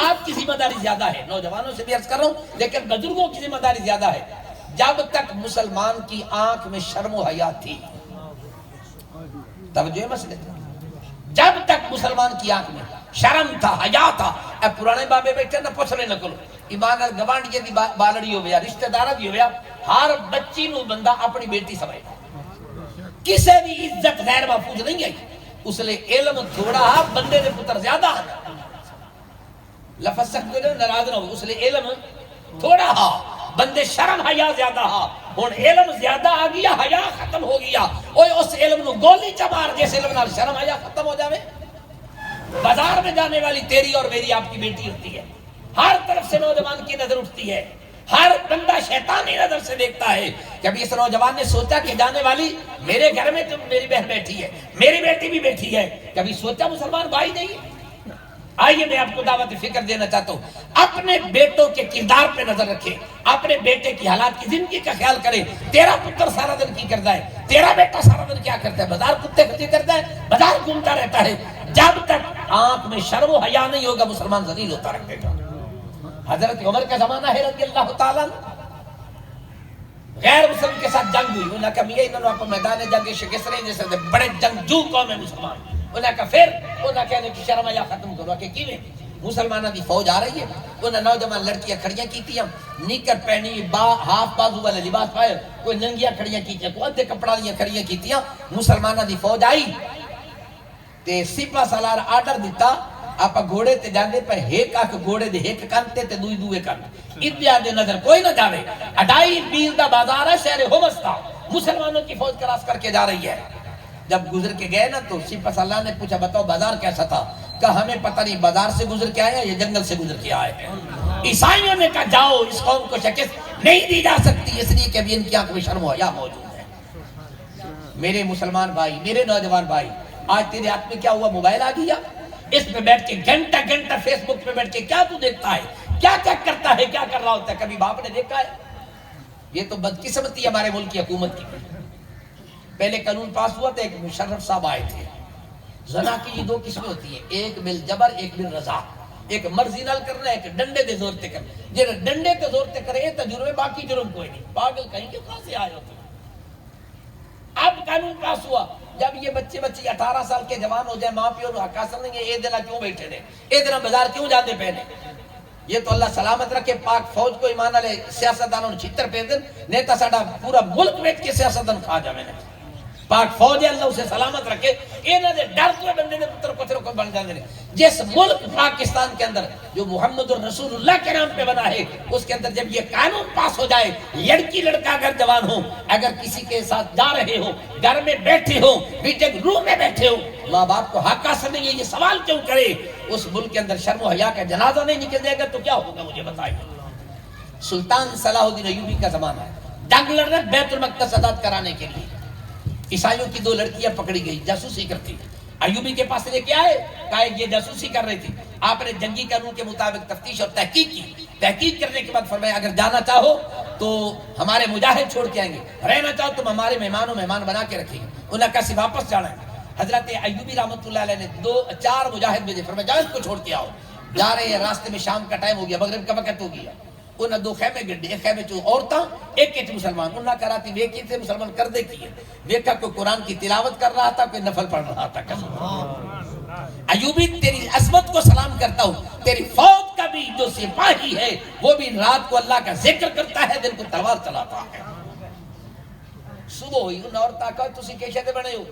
آپ کی ذمہ داری زیادہ ہے نوجوانوں سے بھی عرض کر رہا ہوں لیکن بزرگوں کی ذمہ داری زیادہ ہے. جب تک مسلمان کی آنکھ میں شرم و حیا تھی توجہ مسئلے جب تک مسلمان کی آنکھ میں شرم تھا حیا تھا. اے پرانے بابے بیٹھے نہ پوچھنے نہ کرو ایمان ال گوانڈیے دی بالڑی ہویا رشتہ دارا دی ہویا ہر بچی نو بندہ اپنی بیٹی سمجھدا. کسے بھی عزت غیر محفوظ نہیں آئی. اس لیے علم تھوڑا بندے دے پتر زیادہ لفظ سکتے نے ناراض نہ ہو. اس لیے علم تھوڑا ہا بندے شرم حیا زیادہ ہا. ہن علم زیادہ آ گیا حیا ختم ہو گیا. اوے اس علم نو گولی چمار جیسے علم نال شرم حیا ختم ہو جاوے. بازار میں جانے والی تیری اور میری آپ کی بیٹی ہوتی ہے. ہر طرف سے نوجوان کی نظر اٹھتی ہے. ہر بندہ شیطانی نظر سے دیکھتا ہے. کبھی اس نوجوان نے سوچا کہ جانے والی میرے گھر میں تو میری بہن بیٹھی ہے میری بیٹی بھی بیٹھی ہے. کبھی سوچا مسلمان بھائی نہیں. آئیے میں آپ کو دعوت فکر دینا چاہتا ہوں. اپنے بیٹوں کے کردار پہ نظر رکھے اپنے بیٹے کی حالات کی زندگی کا خیال کرے. تیرا پتر سارا دن کی کرتا ہے تیرا بیٹا سارا دن کیا کرتا ہے بازار کتے کھجی کرتا ہے بازار گھومتا رہتا ہے. جب تک آنکھ میں شرم و حیا نہیں ہوگا مسلمان ذلیل ہوتا رکھے گا. حضرت عمر کا زمانہ ہے رضی اللہ تعالیٰ غیر مسلم کے ساتھ جنگ ہوئی. انہوں نے کہا میاں انہوں نے میدان جنگ شکست نہیں دے سکتے بڑے جنگجو قوم ہے مسلمان. انہوں نے کہا پھر انہوں نے کہنے کی شرم حیا ختم کرو کہ کیویں مسلمانوں دی فوج آ رہی ہے. انہوں نے نوجوان لڑکیاں کھڑیاں کیتیاں نیکر پہنی ہاف بازو والے لباس پائے کوئی ننگیاں کھڑیاں کیتیاں کوئی ادھے کپڑا لیاں کھڑیاں کیتیاں. مسلمانوں دی فوج آئی تے سپاہ سالار آرڈر دیتا آپ گھوڑے تے جاندے پہ ایک آنکھ گھوڑے دے ایک کانتے تے دوئی دوئے کانتے اتیا دے نظر کوئی نہ جاوے. 2.5 میل دا بازار ہے شہر ہومس کا, مسلمانوں کی فوج کراس کر کے جا رہی ہے. جب گزر کے گئے نا تو سپہ سالار نے پوچھا بتاؤ بازار کیسا تھا؟ کہا ہمیں پتہ نہیں بازار سے گزر کے آئے یا جنگل سے گزر کے آئے ہیں. عیسائیوں نے کہا جاؤ اس قوم کو شکست نہیں دی جا سکتی اس لیے کہ ابھی ان کی آنکھ میں شرم و حیا موجود ہے. میرے مسلمان بھائی, میرے نوجوان بھائی, آج تیرے ہاتھ میں کیا ہوا؟ موبائل آ گیا. اس پہ بیٹھ کے گھنٹہ گھنٹہ فیس بک پہ بیٹھ کے کیا تو دیکھتا ہے, کیا چیک کرتا ہے, کیا کر رہا ہوتا ہے؟ کبھی باپ نے دیکھا ہے؟ یہ تو بدقسمتی ہمارے ملک کی حکومت کی. پہلے قانون پاس ہوا تھا, ایک مشرف صاحب آئے تھے. زنا کی یہ 2 قسمیں ہوتی ہیں, ایک بل جبر, ایک بل رضا. ایک مرضی نال کرنا ہے, ایک ڈنڈے دے زور تے کرنا. جی ڈنڈے تے زور تے کرے یہ تجربے, باقی جرم کوئی نہیں. پاگل کہیں کہ کہاں سے آئے ہوتے. اب قانون پاس ہوا, جب یہ بچے 18 سال کے جوان ہو جائے, ماں پیو حقا سمجھیں گے اے دن کیوں بیٹھے نے, اے دن بازار کیوں جاتے پہنے. یہ تو اللہ سلامت رکھے پاک فوج کو ایمان والے سیاستدانوں نے چھتر پہ دن نیتا ساڈا پورا ملک بیٹھ کے سیاستدان کھا جاوے نے. پاک فوج ہے, اللہ اسے سلامت رکھے. انہاں دے ڈر تو بندے دے پتر کچھ کو بن جاندے نے. جس ملک پاکستان کے اندر جو محمد الرسول اللہ کے نام پہ بنا ہے, اس کے اندر جب یہ قانون پاس ہو جائے, لڑکی لڑکا اگر جوان ہو, اگر کسی کے ساتھ جا رہے ہو, گھر میں بیٹھے ہو, میٹنگ روم میں بیٹھے ہو, ماں باپ کو حق حاصل نہیں ہے یہ سوال کیوں کرے؟ اس ملک کے اندر شرم و حیا کا جنازہ نہیں نکل جائے گا تو کیا ہوگا مجھے بتائیے. سلطان صلاح الدین ایوبی کا زمانہ ہے, جنگ لڑ رہے بیت المقدس آزاد کرانے کے لیے. عیسائیوں کی 2 لڑکیاں پکڑی گئی, جاسوسی کرتی. ایوبی کے پاس لے کے آئے, کہا یہ جاسوسی کر رہی تھی. آپ نے جنگی قانون کے مطابق تفتیش اور تحقیق کی. تحقیق کرنے کے بعد فرمایا اگر جانا چاہو تو ہمارے مجاہد چھوڑ کے آئیں گے, رہنا چاہو تم ہمارے مہمان بنا کے رکھیں گے. انہوں نے کہا واپس جانا ہے. حضرت ایوبی رحمۃ اللہ علیہ نے 4 مجاہد بھیجے, فرمایا جاؤ اس کو چھوڑ کے آؤ. جا رہے ہیں, راستے میں شام کا ٹائم ہو گیا, مغرب کا وقت ہو گیا. انہوں نے 2 خیمے گڈے, ایک خیمے چ عورتاں, ایک کے مسلمان. انہوں نے کہا وے کی تھے مسلمان کر دے کیے, دیکھا کوئی قرآن کی تلاوت کر رہا تھا, کوئی نفل پڑھ رہا تھا. ایوبی تیری عظمت کو سلام کرتا ہوں, تیری فوج کا بھی جو سپاہی ہے وہ بھی رات کو اللہ کا ذکر کرتا ہے, دن کو تلوار چلاتا ہے. صبح ہوئی, انہوں نے عورتاں کہا تسی کیسے دے بنے ہو؟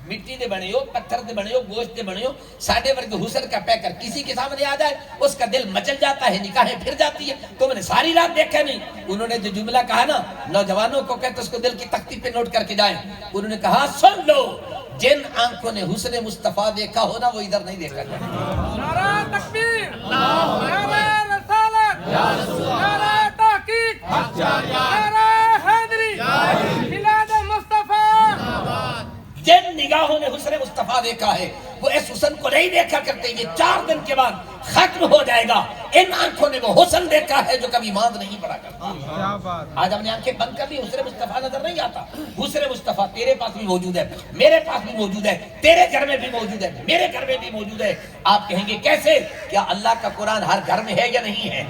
مٹی دے بنے ہو, پتھر دے بنے ہو, گوشت دے بنے ہو. ساڑھے ورگ حسن کا پیکر کسی کے سامنے آ جائے اس کا دل مچل جاتا ہے, نکاحیں پھر جاتی ہے. تم نے ساری رات دیکھا نہیں. انہوں نے جو جملہ کہا نا, نوجوانوں کو کہتے اس کو دل کی تختی پہ نوٹ کر کے جائیں. انہوں نے کہا سن لو, جن آنکھوں نے حسن مصطفیٰ دیکھا ہو نا وہ ادھر نہیں دیکھا جائے. نعرہ تکبیر, نعرہ رسالت, نعرہ تحقیق, نعرہ حیدری, میلاد مصطفیٰ. جن نگاہوں نے حسن مصطفیٰ دیکھا ہے وہ اس حسن کو نہیں دیکھا کرتے. یہ 4 دن کے بعد ختم ہو جائے گا. ان آنکھوں نے وہ حسن دیکھا ہے جو کبھی ماند نہیں پڑا کرتا. آج ہم نے آنکھیں بند کر لی, حسن مصطفیٰ نظر نہیں آتا. حسن مصطفیٰ تیرے پاس بھی موجود ہے, میرے پاس بھی موجود ہے, تیرے گھر میں بھی موجود ہے, میرے گھر میں بھی موجود ہے. آپ کہیں گے کیسے؟ کیا اللہ کا قرآن ہر گھر میں ہے یا نہیں ہے؟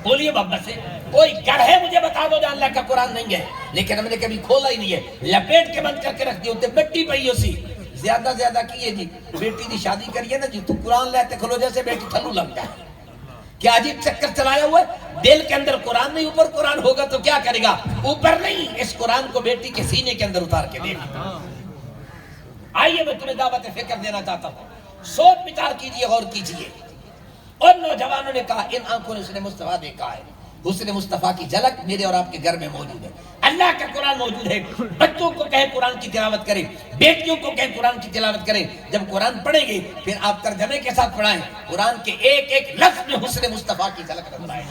بولیے بابا سے, کوئی گھر ہے مجھے بتا دو جہاں اللہ کا قرآن نہیں ہے. لیکن ہم نے کبھی کھولا ہی نہیں ہے, لپیٹ کے بند کر کے رکھ دی ہوتے, مٹی پئی ہو سی. زیادہ کیے جی, بیٹی دی شادی کریے نا جی, تو قرآن لیتے کھلو جیسے بیٹی تھلو لگ جائے. کیا عجیب چکر چلایا ہوا ہے. دل کے اندر قرآن نہیں, اوپر قرآن ہوگا تو کیا کرے گا؟ اوپر نہیں, اس قرآن کو بیٹی کے سینے کے اندر اتار کے دیکھ. آئیے میں تمہیں دعوت فکر دینا چاہتا ہوں, سوچ بچار کیجئے, غور کیجئے. اور نوجوانوں نے کہا ان آنکھوں نے حسن مصطفیٰ دیکھا ہے. حسن مصطفیٰ کی جھلک میرے اور آپ کے گھر میں موجود ہے. اللہ کا قرآن موجود ہے. بچوں کو کہیں قرآن کی تلاوت کریں, بیٹیوں کو کہیں قرآن کی تلاوت کریں. جب قرآن پڑھیں گے پھر آپ ترجمے کے ساتھ پڑھائیں. قرآن کے ایک ایک لفظ میں حسن مصطفیٰ کی جھلک نظر آئے.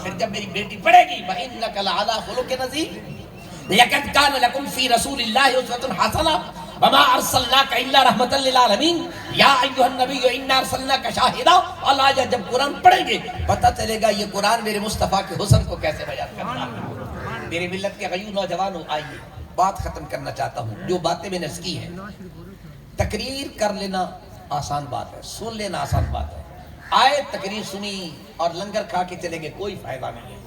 پھر جب میری بیٹی پڑھے گی وَإِنَّكَ لَعَلَىٰ خُلُقٍ عَظِيمٍ لَقَدْ كَانَ لَكُمْ فِي رَسُولِ اللَّهِ أُسْوَةٌ حَسَنَةٌ وَمَا أَرْسَلْنَاكَ إِلَّا رَحْمَةً لِّلْعَالَمِينَ يَا أَيُّهَا النَّبِيُّ إِنَّا أَرْسَلْنَاكَ شَاهِدًا. اللہ جب قرآن پڑھیں گے پتہ چلے گا یہ قرآن میرے مصطفیٰ کے حسن کو کیسے بیان کرتا ہے. میرے ملت کے غیور نوجوانوں, آئیے بات ختم کرنا چاہتا ہوں. جو باتیں میں نے کی ہیں, تقریر کر لینا آسان بات ہے, سن لینا آسان بات ہے. آئے تقریر سنی اور لنگر کھا کے چلے گئے, کوئی فائدہ نہیں ہے.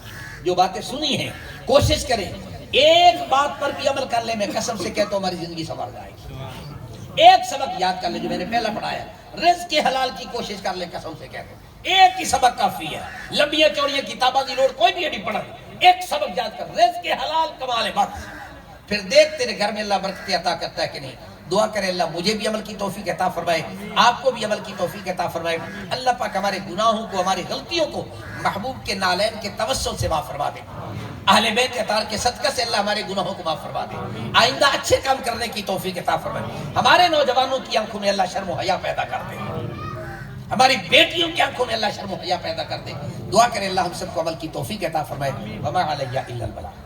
جو باتیں سنی ہیں کوشش کریں ایک بات پر بھی عمل کر لیں. میں قسم سے کہتا ہوں ہماری زندگی سنور جائے گی. ایک سبق یاد کر لیں جو میں نے پہلا پڑھایا, رزق کے حلال کی کوشش کر لیں. قسم سے کہتا ہوں ایک ہی سبق کافی ہے. لمبیاں چوڑیاں کتاباں کی لوڑ کوئی بھی نہیں پڑھا. ایک سبق یاد کر, رزق کے حلال کما لے بس. پھر دیکھ تیرے گھر میں اللہ برکت عطا کرتا ہے کہ نہیں. دعا کریں اللہ مجھے بھی عمل کی توفیق عطا فرمائے، آپ کو بھی عمل کی توفیق عطا فرمائے۔ اللہ پاک ہمارے گناہوں کو، ہماری غلطیوں کو محبوب کے نالین کے توسل سے معاف فرما دے۔ اہل بیت اطہار کے صدقہ سے اللہ ہمارے گناہوں کو معاف فرما دے، آئندہ اچھے کام کرنے کی توفیق عطا فرمائے۔ ہمارے نوجوانوں کی آنکھوں میں اللہ شرم و حیا پیدا کر دے، ہماری بیٹیوں کی آنکھوں میں اللہ شرم و حیا پیدا کر دے۔ دعا کریں اللہ ہم سب کو عمل کی توفیق عطا فرمائے۔ وما علیہ الا البلاغ۔